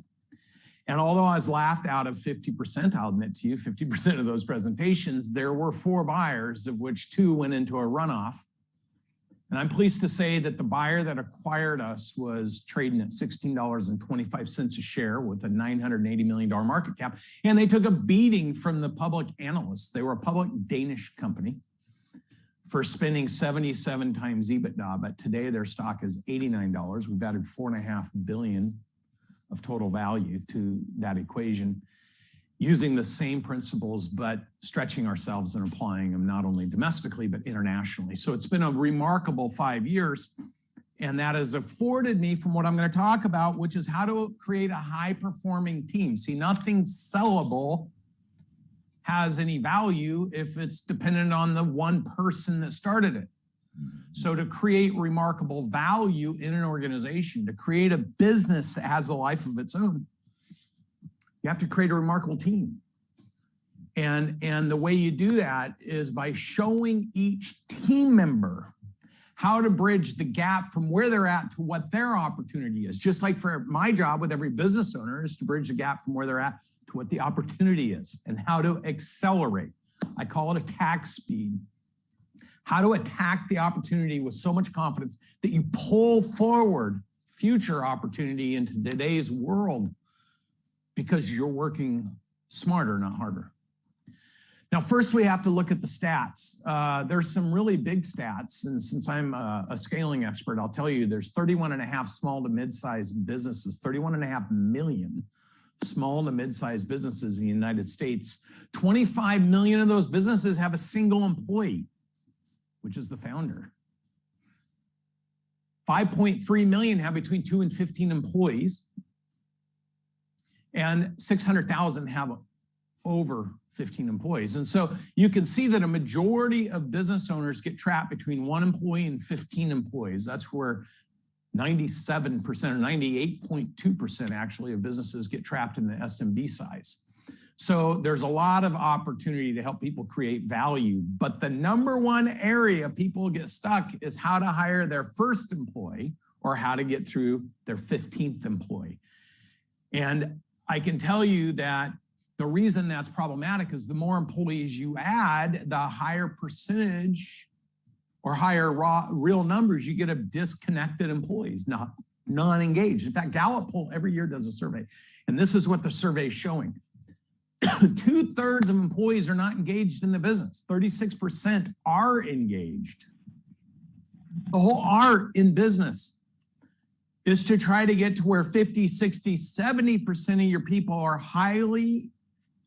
And although I was laughed out of 50%, I'll admit to you, 50% of those presentations, there were 4 buyers, of which 2 went into a runoff. And I'm pleased to say that the buyer that acquired us was trading at $16.25 a share with a $980 million market cap. And they took a beating from the public analysts. They were a public Danish company for spending 77 times EBITDA, but today their stock is $89. We've added $4.5 billion of total value to that equation, using the same principles, but stretching ourselves and applying them not only domestically, but internationally. So it's been a remarkable 5 years, and that has afforded me from what I'm going to talk about, which is how to create a high-performing team. See, nothing sellable has any value if it's dependent on the one person that started it. So to create remarkable value in an organization, to create a business that has a life of its own, you have to create a remarkable team. And the way you do that is by showing each team member how to bridge the gap from where they're at to what their opportunity is. Just like for my job with every business owner is to bridge the gap from where they're at to what the opportunity is and how to accelerate. I call it attack speed. How to attack the opportunity with so much confidence that you pull forward future opportunity into today's world because you're working smarter, not harder. Now, first we have to look at the stats. There's some really big stats, and since I'm a scaling expert, I'll tell you there's 31.5 small to mid-sized businesses, 31.5 million small to mid-sized businesses in the United States. 25 million of those businesses have a single employee, which is the founder. 5.3 million have between 2 and 15 employees, and 600,000 have over 15 employees. And so you can see that a majority of business owners get trapped between 1 employee and 15 employees. That's where 97% or 98.2% actually of businesses get trapped in the SMB size. So there's a lot of opportunity to help people create value. But the number one area people get stuck is how to hire their first employee or how to get through their 15th employee. And I can tell you that the reason that's problematic is the more employees you add, the higher percentage or higher real numbers you get of disconnected employees, not non-engaged. In fact, Gallup poll every year does a survey, and this is what the survey is showing. 2/3 of employees are not engaged in the business. 36% are engaged. The whole art in business is to try to get to where 50, 60, 70% of your people are highly,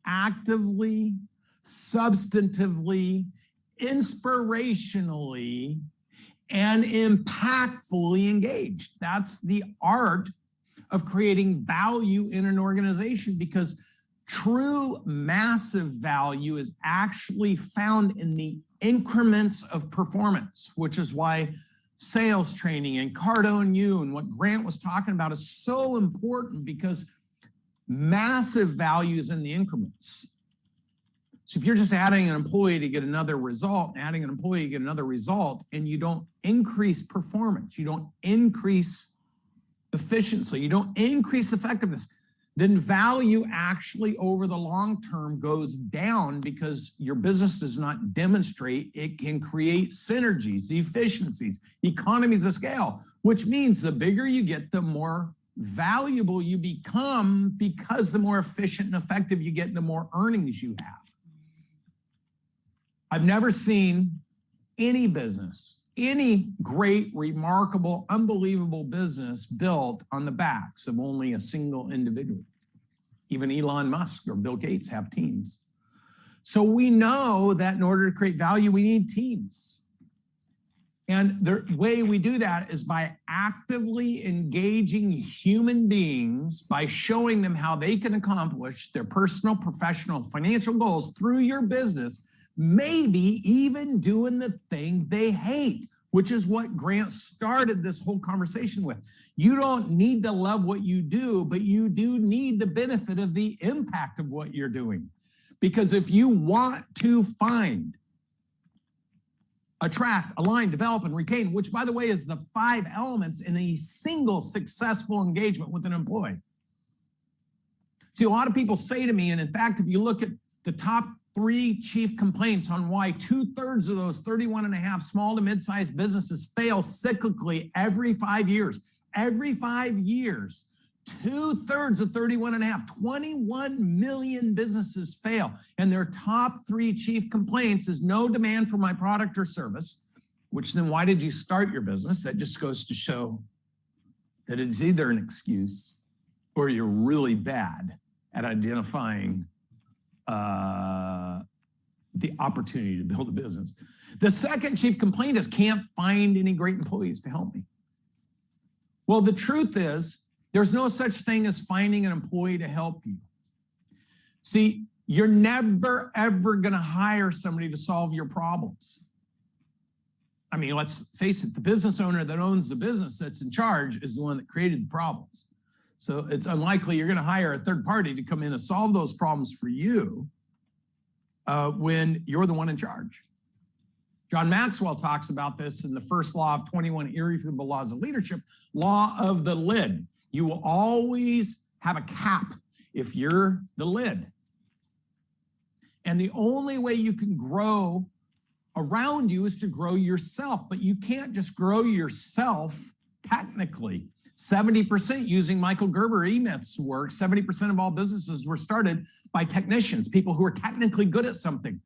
actively, substantively, inspirationally, and impactfully engaged. That's the art of creating value in an organization, because true massive value is actually found in the increments of performance, which is why sales training and Cardone U and what Grant was talking about is so important, because massive value is in the increments. So if you're just adding an employee to get another result, adding an employee to get another result, and you don't increase performance, you don't increase efficiency, you don't increase effectiveness, then value actually over the long term goes down, because your business does not demonstrate it can create synergies, efficiencies, economies of scale, which means the bigger you get, the more valuable you become, because the more efficient and effective you get, the more earnings you have. I've never seen any business, any great, remarkable, unbelievable business built on the backs of only a single individual. Even Elon Musk or Bill Gates have teams. So we know that in order to create value, we need teams. And the way we do that is by actively engaging human beings, by showing them how they can accomplish their personal, professional, financial goals through your business, maybe even doing the thing they hate, which is what Grant started this whole conversation with. You don't need to love what you do, but you do need the benefit of the impact of what you're doing. Because if you want to find, attract, align, develop, and retain, which by the way is the 5 elements in a single successful engagement with an employee. See, a lot of people say to me, and in fact, if you look at the top 3 chief complaints on why 2/3 of those 31.5 small to mid-sized businesses fail cyclically every 5 years. Every 5 years, 2/3 of 31.5, 21 million businesses fail. And their top 3 chief complaints is no demand for my product or service, which then why did you start your business? That just goes to show that it's either an excuse or you're really bad at identifying the opportunity to build a business. The second chief complaint is can't find any great employees to help me. Well, the truth is there's no such thing as finding an employee to help you. See, you're never, ever going to hire somebody to solve your problems. I mean, let's face it, the business owner that owns the business that's in charge is the one that created the problems. So it's unlikely you're going to hire a third party to come in and solve those problems for you when you're the one in charge. John Maxwell talks about this in the first law of 21 irrefutable laws of leadership, law of the lid. You will always have a cap if you're the lid. And the only way you can grow around you is to grow yourself, but you can't just grow yourself technically. 70% using Michael Gerber E-Myth's work, 70% of all businesses were started by technicians, people who are technically good at something.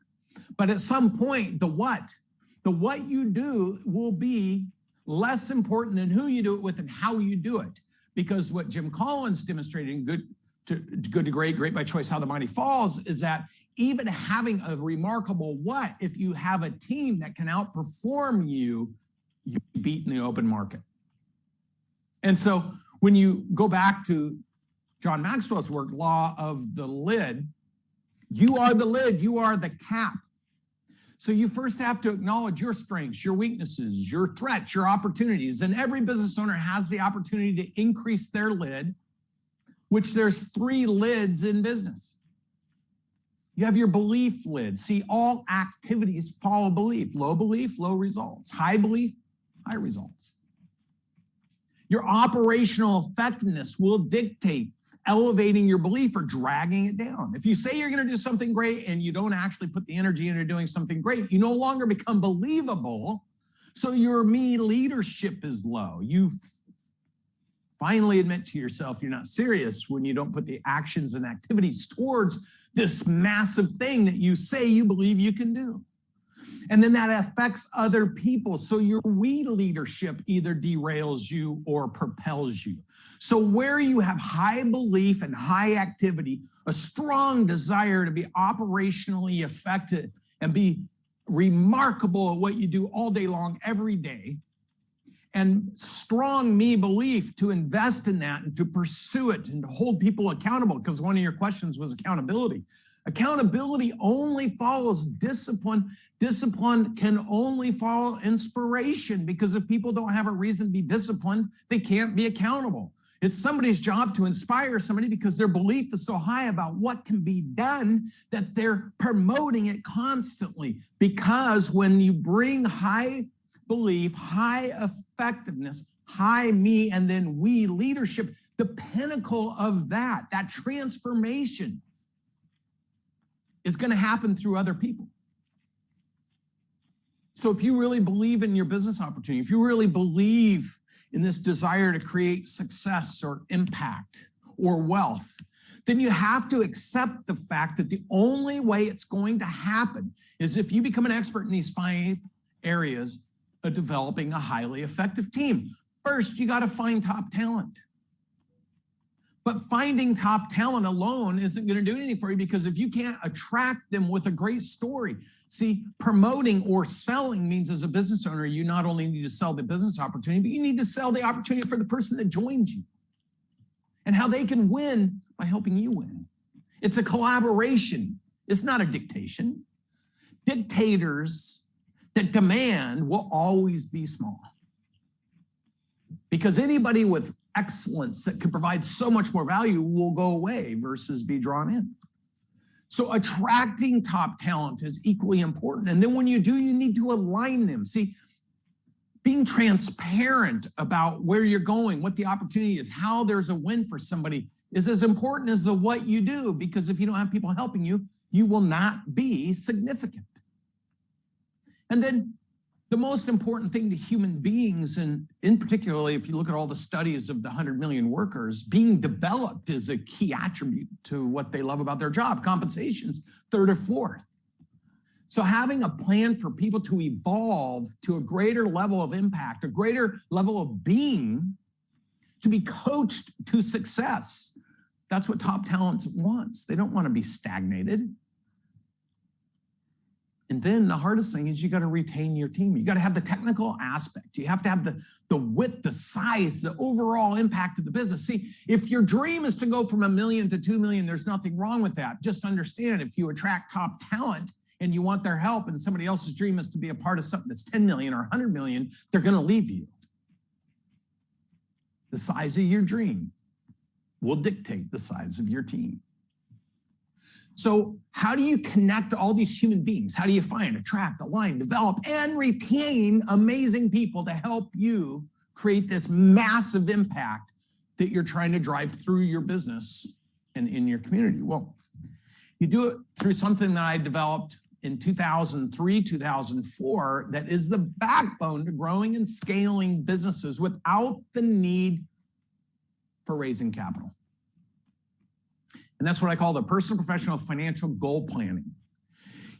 But at some point, the what you do will be less important than who you do it with and how you do it. Because what Jim Collins demonstrated in Good to Great, Great by Choice, How the Mighty Falls, is that even having a remarkable what, if you have a team that can outperform you, you beat in the open market. And so when you go back to John Maxwell's work, law of the lid, you are the lid, you are the cap. So you first have to acknowledge your strengths, your weaknesses, your threats, your opportunities. And every business owner has the opportunity to increase their lid, which there's 3 lids in business. You have your belief lid. See, all activities follow belief. Low belief, low results. High belief, high results. Your operational effectiveness will dictate elevating your belief or dragging it down. If you say you're going to do something great and you don't actually put the energy into doing something great, you no longer become believable. So your me leadership is low. You finally admit to yourself you're not serious when you don't put the actions and activities towards this massive thing that you say you believe you can do. And then that affects other people. So your we leadership either derails you or propels you. So where you have high belief and high activity, a strong desire to be operationally effective and be remarkable at what you do all day long, every day, and strong me belief to invest in that and to pursue it and to hold people accountable, because one of your questions was accountability. Accountability only follows discipline. Discipline can only follow inspiration, because if people don't have a reason to be disciplined, they can't be accountable. It's somebody's job to inspire somebody because their belief is so high about what can be done that they're promoting it constantly. Because when you bring high belief, high effectiveness, high me, and then we leadership, the pinnacle of that transformation is going to happen through other people. So if you really believe in your business opportunity, if you really believe in this desire to create success or impact or wealth, then you have to accept the fact that the only way it's going to happen is if you become an expert in these 5 areas of developing a highly effective team. First, you got to find top talent. But finding top talent alone isn't going to do anything for you, because if you can't attract them with a great story, see, promoting or selling means as a business owner, you not only need to sell the business opportunity, but you need to sell the opportunity for the person that joined you and how they can win by helping you win. It's a collaboration. It's not a dictation. Dictators that demand will always be small, because anybody with excellence that could provide so much more value will go away versus be drawn in. So attracting top talent is equally important. And then when you do, you need to align them. See, being transparent about where you're going, what the opportunity is, how there's a win for somebody is as important as the what you do, because if you don't have people helping you, you will not be significant. And then the most important thing to human beings, and in particularly, if you look at all the studies of the 100 million workers, being developed is a key attribute to what they love about their job. Compensation's 3rd or 4th. So having a plan for people to evolve to a greater level of impact, a greater level of being, to be coached to success, that's what top talent wants. They don't want to be stagnated. And then the hardest thing is you got to retain your team. You got to have the technical aspect. You have to have the width, the size, the overall impact of the business. See, if your dream is to go from $1 million to 2 million, there's nothing wrong with that. Just understand, if you attract top talent and you want their help and somebody else's dream is to be a part of something that's 10 million or 100 million, they're going to leave you. The size of your dream will dictate the size of your team. So how do you connect all these human beings? How do you find, attract, align, develop, and retain amazing people to help you create this massive impact that you're trying to drive through your business and in your community? Well, you do it through something that I developed in 2003, 2004, that is the backbone to growing and scaling businesses without the need for raising capital. And that's what I call the personal professional financial goal planning.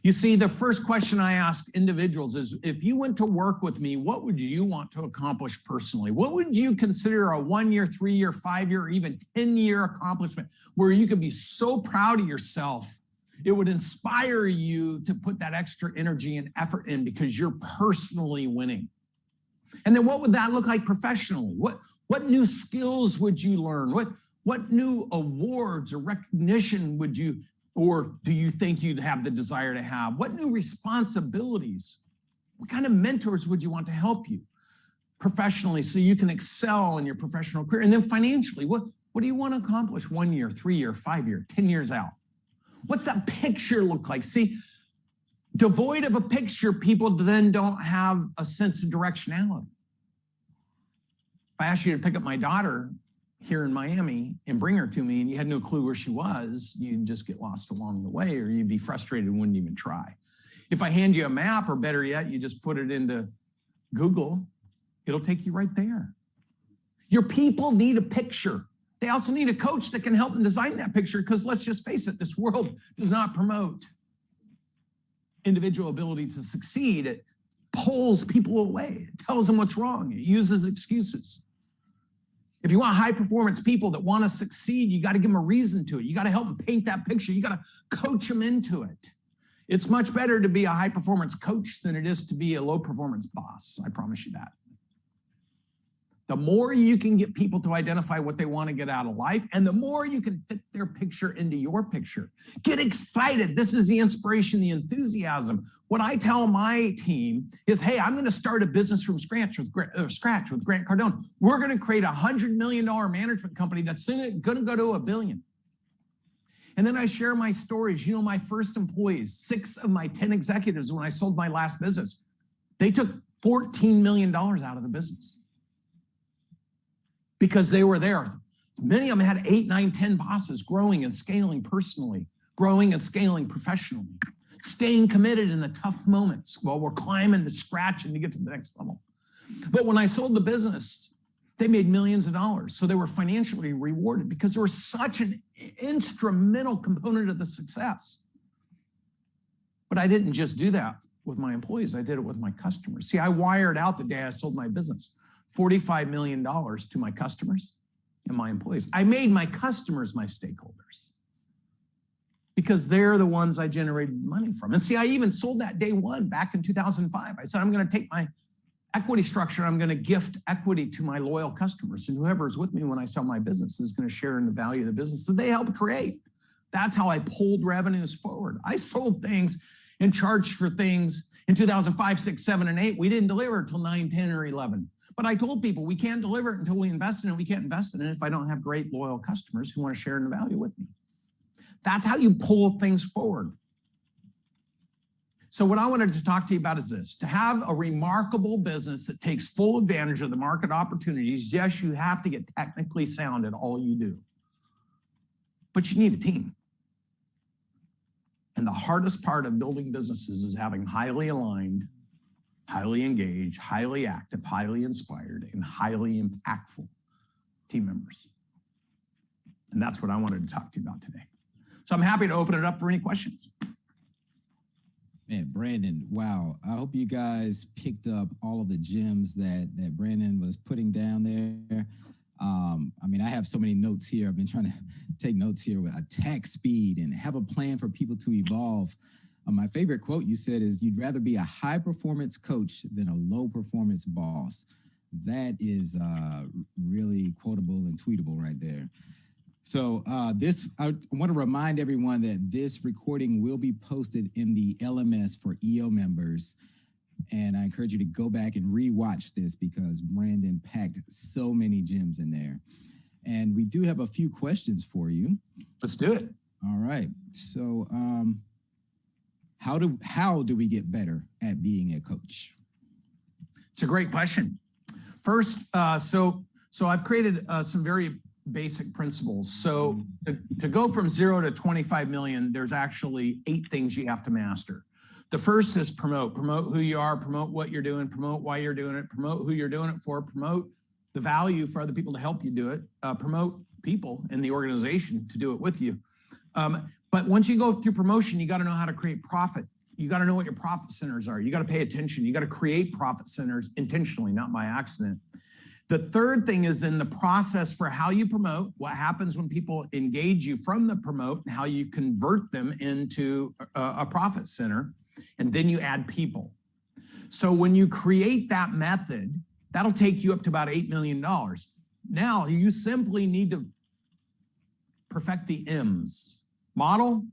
You see, the first question I ask individuals is, if you went to work with me, what would you want to accomplish personally? What would you consider a 1-year, 3-year, 5-year, or even 10-year accomplishment where you could be so proud of yourself, it would inspire you to put that extra energy and effort in because you're personally winning? And then what would that look like professionally? What new skills would you learn? What new awards or recognition would you, or do you think you'd have the desire to have? What new responsibilities? What kind of mentors would you want to help you professionally so you can excel in your professional career? And then financially, what do you want to accomplish 1 year, 3 year, 5 year, 10 years out? What's that picture look like? See, devoid of a picture, people then don't have a sense of directionality. If I asked you to pick up my daughter here in Miami and bring her to me and you had no clue where she was, you'd just get lost along the way, or you'd be frustrated and wouldn't even try. If I hand you a map, or better yet, you just put it into Google, it'll take you right there. Your people need a picture. They also need a coach that can help them design that picture, because let's just face it, this world does not promote individual ability to succeed. It pulls people away. It tells them what's wrong. It uses excuses. If you want high performance people that want to succeed, you got to give them a reason to it. You got to help them paint that picture. You got to coach them into it. It's much better to be a high performance coach than it is to be a low performance boss. I promise you that. The more you can get people to identify what they want to get out of life, and the more you can fit their picture into your picture. Get excited. This is the inspiration, the enthusiasm. What I tell my team is, hey, I'm going to start a business from scratch with Grant Cardone. We're going to create a $100 million management company that's going to go to $1 billion. And then I share my stories. You know, my first employees, 6 of my 10 executives, when I sold my last business, they took $14 million out of the business, because they were there. Many of them had 8, 9, 10 bosses, growing and scaling personally, growing and scaling professionally, staying committed in the tough moments while we're climbing to scratch and to get to the next level. But when I sold the business, they made millions of dollars. So they were financially rewarded because they were such an instrumental component of the success. But I didn't just do that with my employees. I did it with my customers. See, I wired out the day I sold my business $45 million to my customers and my employees. I made my customers my stakeholders because they're the ones I generated money from. And see, I even sold that day one back in 2005. I said, I'm going to take my equity structure, I'm going to gift equity to my loyal customers. And whoever's with me when I sell my business is going to share in the value of the business that they helped create. That's how I pulled revenues forward. I sold things and charged for things in 2005, 6, 7, and 8. We didn't deliver until 9, 10, or 11. But I told people we can't deliver it until we invest in it. We can't invest in it if I don't have great, loyal customers who want to share in the value with me. That's how you pull things forward. So what I wanted to talk to you about is this: to have a remarkable business that takes full advantage of the market opportunities, yes, you have to get technically sound at all you do. But you need a team. And the hardest part of building businesses is having highly aligned, highly engaged, highly active, highly inspired, and highly impactful team members. And that's what I wanted to talk to you about today. So I'm happy to open it up for any questions. Man, Brandon, wow. I hope you guys picked up all of the gems that Brandon was putting down there. I mean, I have so many notes here. I've been trying to take notes here with attack speed and have a plan for people to evolve. My favorite quote you said is, you'd rather be a high performance coach than a low performance boss. That is really quotable and tweetable right there. So I want to remind everyone that this recording will be posted in the LMS for EO members. And I encourage you to go back and rewatch this because Brandon packed so many gems in there. And we do have a few questions for you. Let's do it. All right. So how do we get better at being a coach? It's a great question. First, so I've created some very basic principles. So to go from 0 to 25 million, there's actually 8 things you have to master. The first is promote. Promote who you are, promote what you're doing, promote why you're doing it, promote who you're doing it for, promote the value for other people to help you do it, promote people in the organization to do it with you. But once you go through promotion, you got to know how to create profit. You got to know what your profit centers are. You got to pay attention. You got to create profit centers intentionally, not by accident. The third thing is in the process for how you promote, what happens when people engage you from the promote and how you convert them into a profit center. And then you add people. So when you create that method, that'll take you up to about $8 million. Now you simply need to perfect the M's. Model,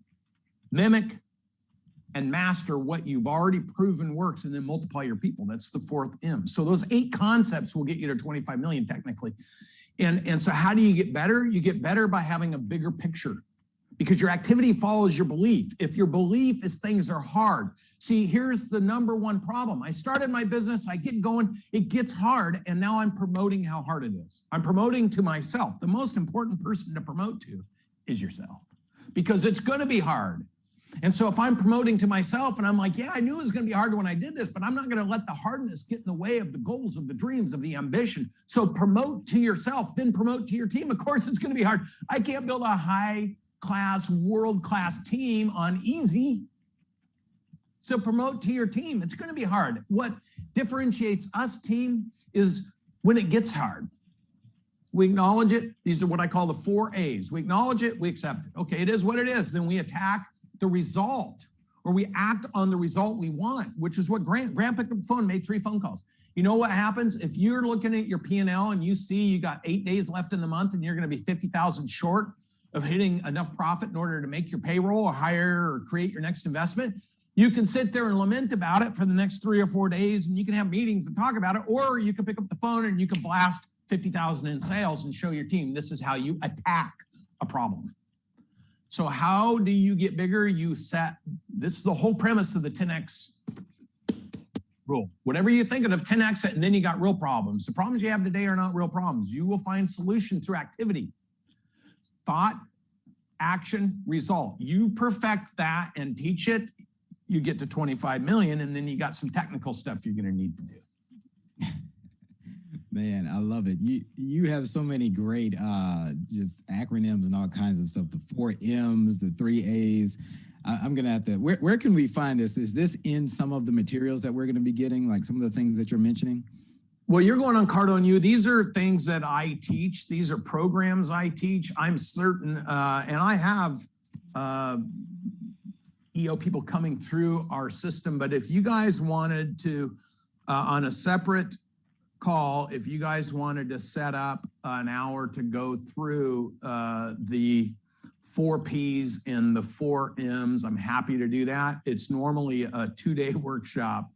mimic, and master what you've already proven works, and then multiply your people. That's the fourth M. So those 8 concepts will get you to 25 million technically. And so how do you get better? You get better by having a bigger picture, because your activity follows your belief. If your belief is things are hard. See, here's the number one problem. I started my business, I get going, it gets hard, and now I'm promoting how hard it is. I'm promoting to myself. The most important person to promote to is yourself, because it's going to be hard. And so if I'm promoting to myself and I'm like, yeah, I knew it was going to be hard when I did this, but I'm not going to let the hardness get in the way of the goals, of the dreams, of the ambition. So promote to yourself, then promote to your team. Of course, it's going to be hard. I can't build a high-class, world-class team on easy. So promote to your team. It's going to be hard. What differentiates us, team, is when it gets hard. We acknowledge it. These are what I call the 4 A's. We acknowledge it, we accept it. Okay, it is what it is. Then we attack the result, or we act on the result we want, which is what Grant picked up the phone, made 3 phone calls. You know what happens if you're looking at your P&L and you see you got 8 days left in the month and you're going to be 50,000 short of hitting enough profit in order to make your payroll or hire or create your next investment? You can sit there and lament about it for the next 3 or 4 days, and you can have meetings and talk about it, or you can pick up the phone and you can blast 50,000 in sales and show your team this is how you attack a problem. So how do you get bigger? You set, this is the whole premise of the 10X rule. Whatever you're thinking of, 10X it, and then you got real problems. The problems you have today are not real problems. You will find solution through activity. Thought, action, result. You perfect that and teach it, you get to 25 million, and then you got some technical stuff you're going to need to do. Man, I love it. You have so many great just acronyms and all kinds of stuff. The 4 M's, the 3 A's. I'm gonna have to. Where can we find this? Is this in some of the materials that we're going to be getting, like some of the things that you're mentioning? Well, you're going on Cardone U. These are things that I teach. These are programs I teach. I'm certain, and I have EO people coming through our system. But if you guys wanted to, on a separate call, if you guys wanted to set up an hour to go through the 4 P's and the 4 M's, I'm happy to do that. It's normally a 2-day workshop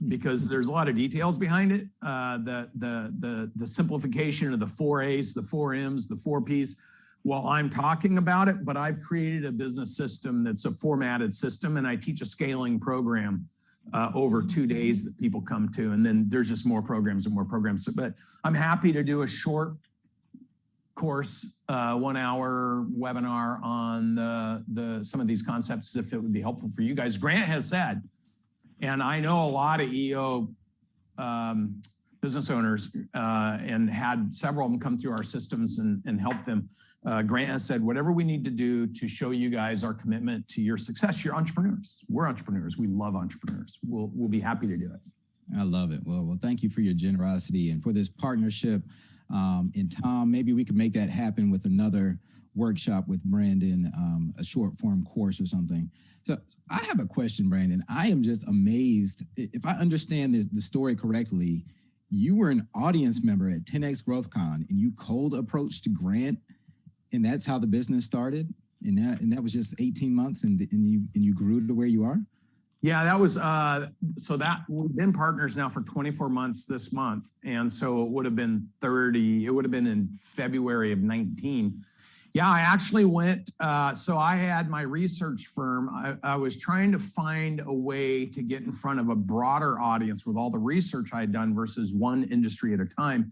because there's a lot of details behind it. The simplification of the 4 A's, the 4 M's, the 4 P's, while I'm talking about it, but I've created a business system that's a formatted system, and I teach a scaling program over 2 days that people come to, and then there's just more programs and more programs. But I'm happy to do a short course, 1-hour webinar on some of these concepts if it would be helpful for you guys. Grant has said, and I know a lot of EO business owners and had several of them come through our systems and help them. Grant has said, whatever we need to do to show you guys our commitment to your success, you're entrepreneurs. We're entrepreneurs. We love entrepreneurs. We'll be happy to do it. I love it. Well, thank you for your generosity and for this partnership. And Tom, maybe we could make that happen with another workshop with Brandon, a short form course or something. So I have a question, Brandon. I am just amazed. If I understand the story correctly, you were an audience member at 10X GrowthCon and you cold approached Grant, and that's how the business started. And that was just 18 months, and you grew to where you are. Yeah, that was so that we've been partners now for 24 months this month, and so it would have been 30. It would have been in February of 19. Yeah, I actually went. So I had my research firm. I was trying to find a way to get in front of a broader audience with all the research I had done versus one industry at a time.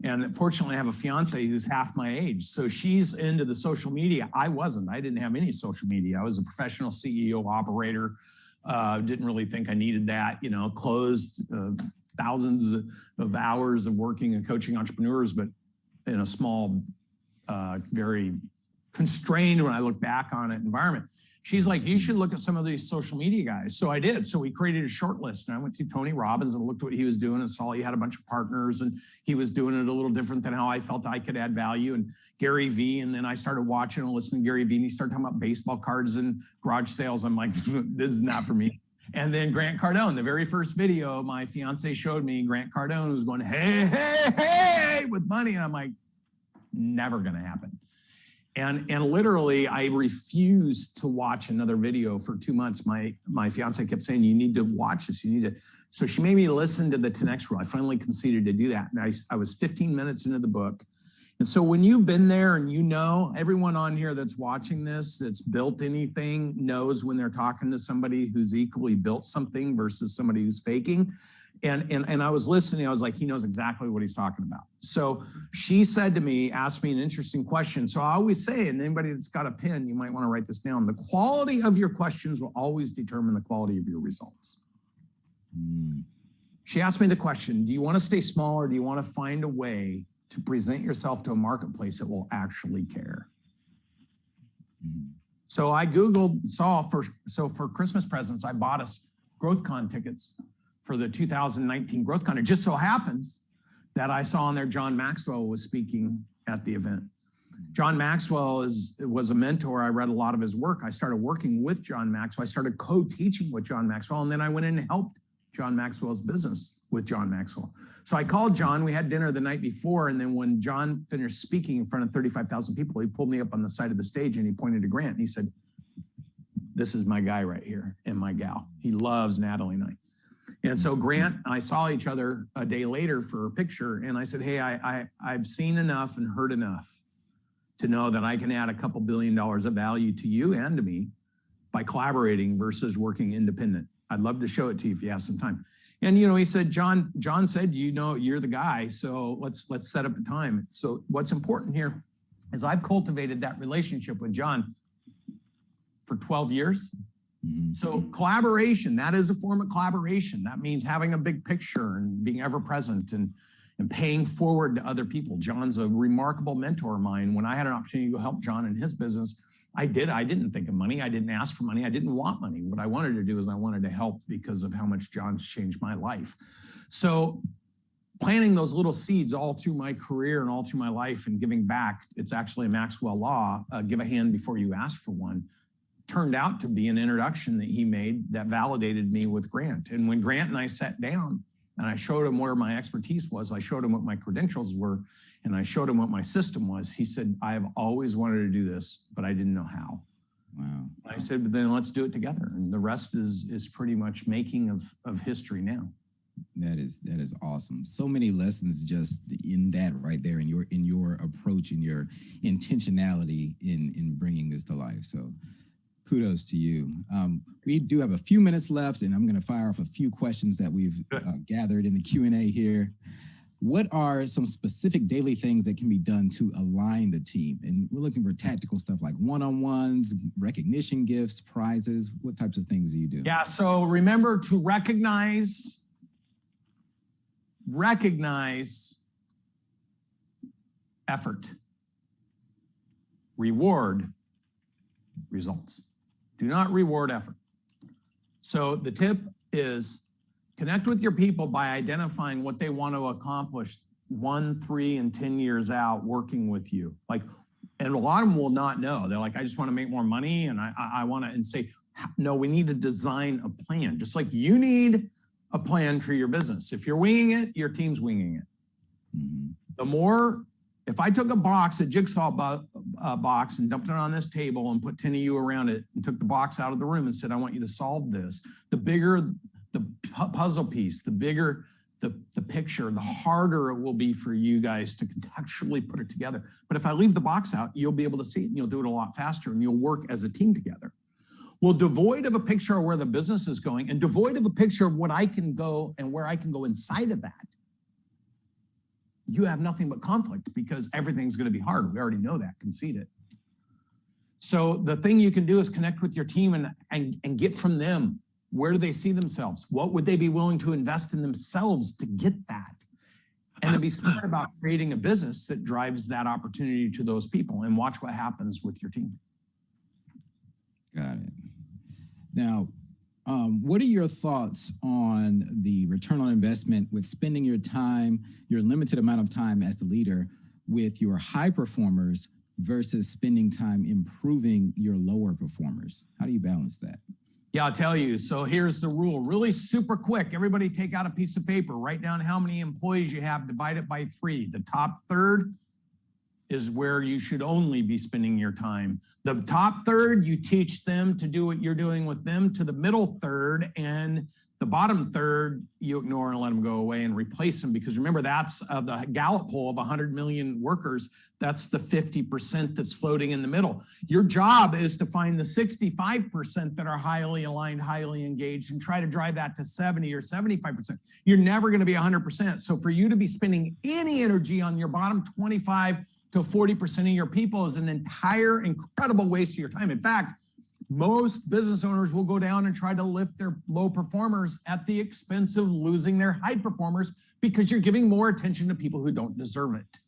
And fortunately, I have a fiance who's half my age. So she's into the social media. I wasn't. I didn't have any social media. I was a professional CEO operator. Didn't really think I needed that, closed thousands of hours of working and coaching entrepreneurs, but in a small, very constrained, when I look back on it, environment. She's like, you should look at some of these social media guys. So I did. So we created a short list, and I went to Tony Robbins and looked at what he was doing and saw he had a bunch of partners, and he was doing it a little different than how I felt I could add value. And Gary Vee, and then I started watching and listening to Gary Vee, and he started talking about baseball cards and garage sales. I'm like, this is not for me. And then Grant Cardone, the very first video my fiance showed me, Grant Cardone was going, hey, hey, hey, with money. And I'm like, Never going to happen. And literally, I refused to watch another video for 2 months. My fiance kept saying, you need to watch this. You need to. So she made me listen to the 10X rule. I finally conceded to do that. And I was 15 minutes into the book. And so when you've been there and you know, everyone on here that's watching this, that's built anything, knows when they're talking to somebody who's equally built something versus somebody who's faking. And I was listening, I was like, he knows exactly what he's talking about. So she said to me, asked me an interesting question. So I always say, and anybody that's got a pen, you might want to write this down. The quality of your questions will always determine the quality of your results. She asked me the question, do you want to stay small or do you want to find a way to present yourself to a marketplace that will actually care? So I Googled, for Christmas presents, I bought us GrowthCon tickets for the 2019 GrowthCon. It just so happens that I saw on there John Maxwell was speaking at the event. John Maxwell was a mentor. I read a lot of his work. I started working with John Maxwell. I started co-teaching with John Maxwell, and then I went in and helped John Maxwell's business with John Maxwell. So I called John. We had dinner the night before, and then when John finished speaking in front of 35,000 people, he pulled me up on the side of the stage and he pointed to Grant and he said, this is my guy right here and my gal. He loves Natalie and I. And so Grant and I saw each other a day later for a picture, and I said, hey, I've seen enough and heard enough to know that I can add a couple $2 billion of value to you and to me by collaborating versus working independent. I'd love to show it to you if you have some time. And he said, John said, you're the guy, so let's set up a time. So what's important here is I've cultivated that relationship with John for 12 years. So collaboration, that is a form of collaboration. That means having a big picture and being ever present and paying forward to other people. John's a remarkable mentor of mine. When I had an opportunity to help John in his business, I did. I didn't think of money. I didn't ask for money. I didn't want money. What I wanted to do is I wanted to help because of how much John's changed my life. So planting those little seeds all through my career and all through my life and giving back, it's actually a Maxwell law, give a hand before you ask for one, turned out to be an introduction that he made that validated me with Grant. And when Grant and I sat down and I showed him where my expertise was, I showed him what my credentials were, and I showed him what my system was, he said, I have always wanted to do this, but I didn't know how. Wow. I said, but then let's do it together. And the rest is pretty much making of history now. That is awesome. So many lessons just in that right there, in your approach and your intentionality in bringing this to life. So kudos to you. We do have a few minutes left, and I'm going to fire off a few questions that we've gathered in the Q&A here. What are some specific daily things that can be done to align the team? And we're looking for tactical stuff like one-on-ones, recognition gifts, prizes. What types of things do you do? Yeah, so remember to recognize effort, reward results. Do not reward effort. So the tip is connect with your people by identifying what they want to accomplish 1, 3, and 10 years out working with you. And a lot of them will not know. They're like, I just want to make more money, and I want to, and say, no, we need to design a plan. Just like you need a plan for your business. If you're winging it, your team's winging it. The more, if I took a jigsaw box and dumped it on this table and put 10 of you around it and took the box out of the room and said, I want you to solve this, the bigger the puzzle piece, the bigger the picture, the harder it will be for you guys to contextually put it together. But if I leave the box out, you'll be able to see it and you'll do it a lot faster and you'll work as a team together. Well, devoid of a picture of where the business is going and devoid of a picture of what I can go and where I can go inside of that, you have nothing but conflict because everything's going to be hard. We already know that, concede it. So the thing you can do is connect with your team and get from them, where do they see themselves? What would they be willing to invest in themselves to get that? And then be smart about creating a business that drives that opportunity to those people and watch what happens with your team. Got it. Now, what are your thoughts on the return on investment with spending your time, your limited amount of time as the leader, with your high performers versus spending time improving your lower performers? How do you balance that? Yeah, I'll tell you. So here's the rule, really super quick. Everybody take out a piece of paper, write down how many employees you have, divide it by 3. The top third is where you should only be spending your time. The top third, you teach them to do what you're doing with them. To the middle third and the bottom third, you ignore and let them go away and replace them. Because remember, that's the Gallup poll of 100 million workers. That's the 50% that's floating in the middle. Your job is to find the 65% that are highly aligned, highly engaged, and try to drive that to 70 or 75%. You're never going to be 100%. So for you to be spending any energy on your bottom 25 to 40% of your people is an entire incredible waste of your time. In fact, most business owners will go down and try to lift their low performers at the expense of losing their high performers because you're giving more attention to people who don't deserve it.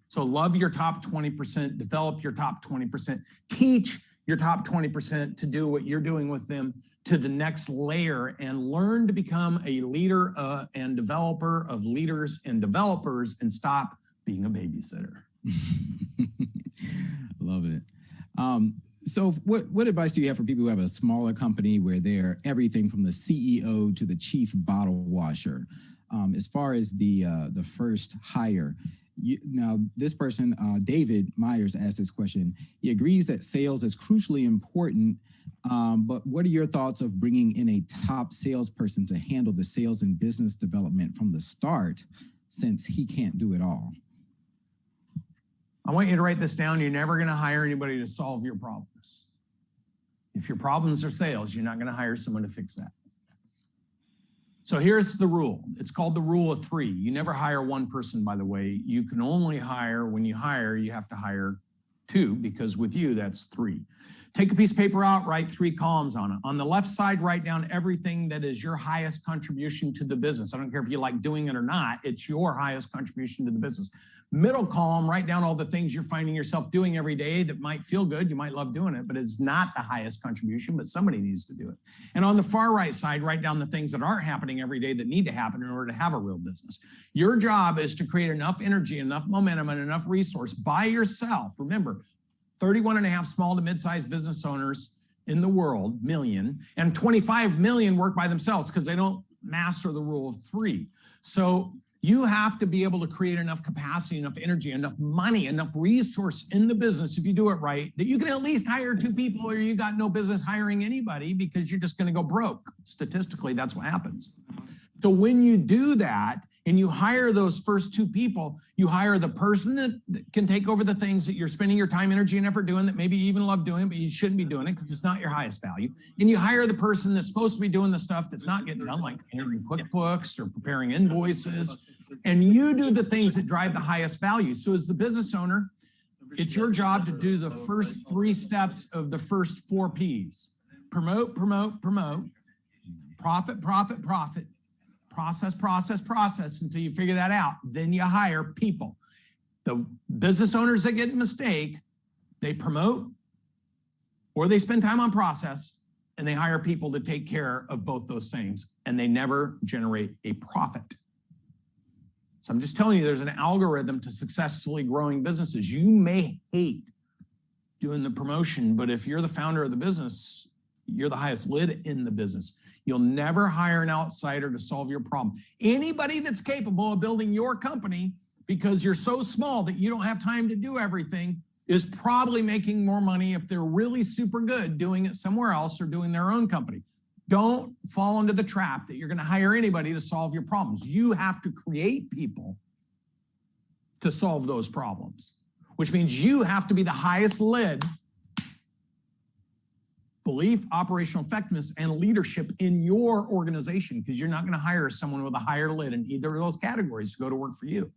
So love your top 20%, develop your top 20%, teach your top 20% to do what you're doing with them to the next layer, and learn to become a leader and developer of leaders and developers, and stop being a babysitter. Love it. So what advice do you have for people who have a smaller company where they're everything from the CEO to the chief bottle washer? As far as the first hire, now this person, David Myers, asked this question. He agrees that sales is crucially important, but what are your thoughts of bringing in a top salesperson to handle the sales and business development from the start, since he can't do it all? I want you to write this down. You're never going to hire anybody to solve your problems. If your problems are sales, you're not going to hire someone to fix that. So here's the rule. It's called the rule of 3. You never hire one person, by the way. You can only hire, when you hire, you have to hire 2, because with you, that's 3. Take a piece of paper out, write 3 columns on it. On the left side, write down everything that is your highest contribution to the business. I don't care if you like doing it or not, it's your highest contribution to the business. Middle column, write down all the things you're finding yourself doing every day that might feel good, you might love doing it, but it's not the highest contribution, but somebody needs to do it. And on the far right side, write down the things that aren't happening every day that need to happen in order to have a real business. Your job is to create enough energy, enough momentum, and enough resource by yourself. Remember, 31.5 small to mid-sized business owners in the world, million, and 25 million work by themselves because they don't master the rule of 3. So you have to be able to create enough capacity, enough energy, enough money, enough resource in the business, if you do it right, that you can at least hire 2 people, or you got no business hiring anybody because you're just going to go broke. Statistically, that's what happens. So when you do that, and you hire those first 2 people, you hire the person that can take over the things that you're spending your time, energy, and effort doing that maybe you even love doing, but you shouldn't be doing it because it's not your highest value. And you hire the person that's supposed to be doing the stuff that's not getting done, like entering QuickBooks or preparing invoices. And you do the things that drive the highest value. So as the business owner, it's your job to do the first 3 steps of the first 4 Ps. Promote, promote, promote. Profit, profit, profit. Process, process, process until you figure that out. Then you hire people. The business owners that get a mistake, they promote or they spend time on process, and they hire people to take care of both those things, and they never generate a profit. So I'm just telling you, there's an algorithm to successfully growing businesses. You may hate doing the promotion, but if you're the founder of the business, you're the highest lid in the business. You'll never hire an outsider to solve your problem. Anybody that's capable of building your company because you're so small that you don't have time to do everything is probably making more money if they're really super good doing it somewhere else or doing their own company. Don't fall into the trap that you're going to hire anybody to solve your problems. You have to create people to solve those problems, which means you have to be the highest lid. Belief, operational effectiveness, and leadership in your organization, because you're not going to hire someone with a higher lid in either of those categories to go to work for you.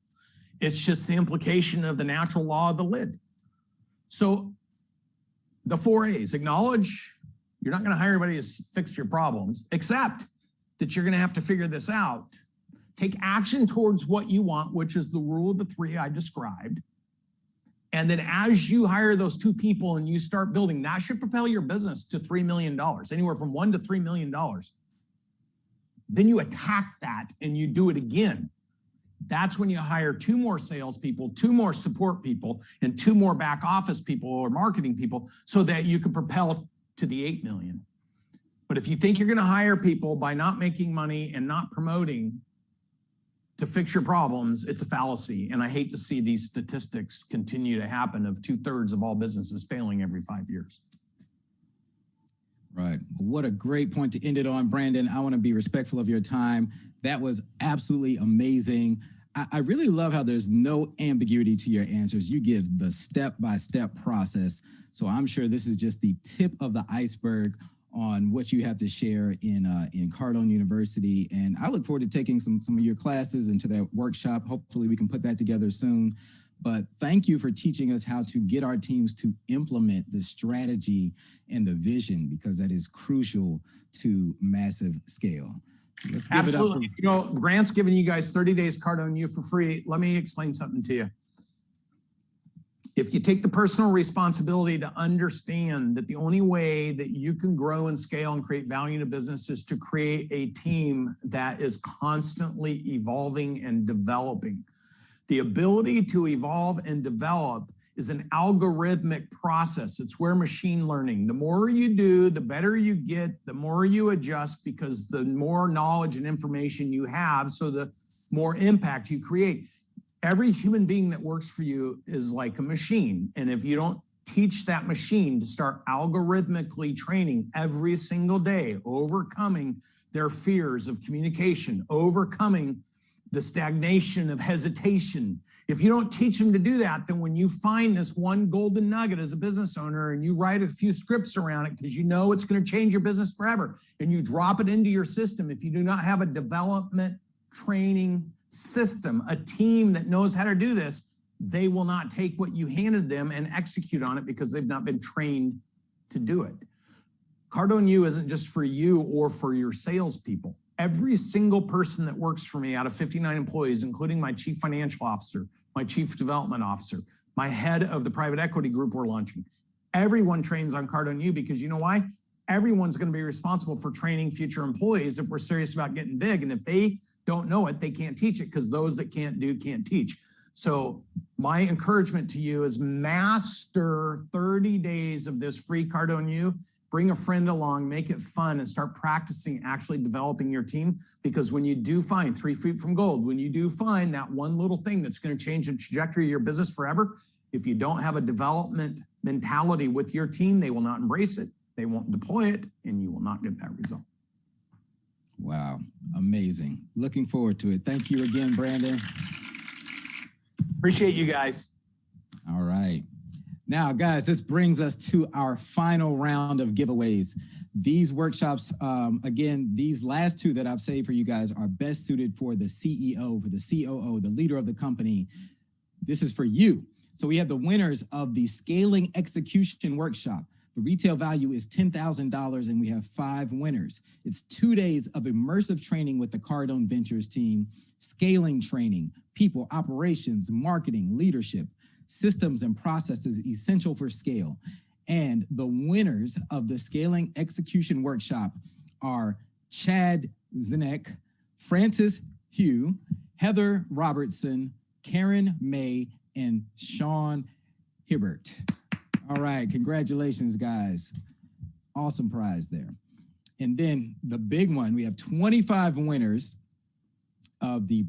It's just the implication of the natural law of the lid. So the 4 A's: acknowledge you're not going to hire anybody to fix your problems, accept that you're going to have to figure this out, take action towards what you want, which is the rule of the 3 I described. And then as you hire those 2 people and you start building, that should propel your business to $3 million, anywhere from $1 to $3 million. Then you attack that and you do it again. That's when you hire 2 more salespeople, 2 more support people, and 2 more back office people or marketing people so that you can propel to the 8 million. But if you think you're going to hire people by not making money and not promoting, to fix your problems, it's a fallacy. And I hate to see these statistics continue to happen of 2/3 of all businesses failing every 5 years. Right. What a great point to end it on, Brandon. I want to be respectful of your time. That was absolutely amazing. I really love how there's no ambiguity to your answers. You give the step-by-step process. So I'm sure this is just the tip of the iceberg on what you have to share in Cardone University. And I look forward to taking some of your classes into that workshop. Hopefully we can put that together soon. But thank you for teaching us how to get our teams to implement the strategy and the vision, because that is crucial to massive scale. So let's give Absolutely. it up You know, Grant's giving you guys 30 days Cardone U for free. Let me explain something to you. If you take the personal responsibility to understand that the only way that you can grow and scale and create value in a business is to create a team that is constantly evolving and developing. The ability to evolve and develop is an algorithmic process. It's where machine learning, the more you do, the better you get, the more you adjust, because the more knowledge and information you have, so the more impact you create. Every human being that works for you is like a machine. And if you don't teach that machine to start algorithmically training every single day, overcoming their fears of communication, overcoming the stagnation of hesitation. If you don't teach them to do that, then when you find this one golden nugget as a business owner and you write a few scripts around it because you know it's going to change your business forever, and you drop it into your system, if you do not have a development training system, a team that knows how to do this, they will not take what you handed them and execute on it because they've not been trained to do it. Cardone U isn't just for you or for your salespeople. Every single person that works for me out of 59 employees, including my chief financial officer, my chief development officer, my head of the private equity group we're launching, everyone trains on Cardone U, because you know why? Everyone's going to be responsible for training future employees if we're serious about getting big. And if they don't know it, they can't teach it, because those that can't do can't teach. So my encouragement to you is master 30 days of this free Cardone U. Bring a friend along, make it fun, and start practicing actually developing your team. Because when you do find 3 feet from gold, when you do find that one little thing that's going to change the trajectory of your business forever, if you don't have a development mentality with your team, they will not embrace it, they won't deploy it, and you will not get that result. Wow, amazing. Looking forward to it. Thank you again, Brandon. Appreciate you guys. All right. Now, guys, this brings us to our final round of giveaways. These workshops, again, these last two that I've saved for you guys are best suited for the CEO, for the COO, the leader of the company. This is for you. So we have the winners of the Scaling Execution Workshop. The retail value is $10,000, and we have 5 winners. It's 2 days of immersive training with the Cardone Ventures team, scaling training, people, operations, marketing, leadership, systems and processes essential for scale. And the winners of the Scaling Execution Workshop are Chad Zinek, Francis Hugh, Heather Robertson, Karen May, and Sean Hibbert. All right, congratulations, guys. Awesome prize there. And then the big one, we have 25 winners of the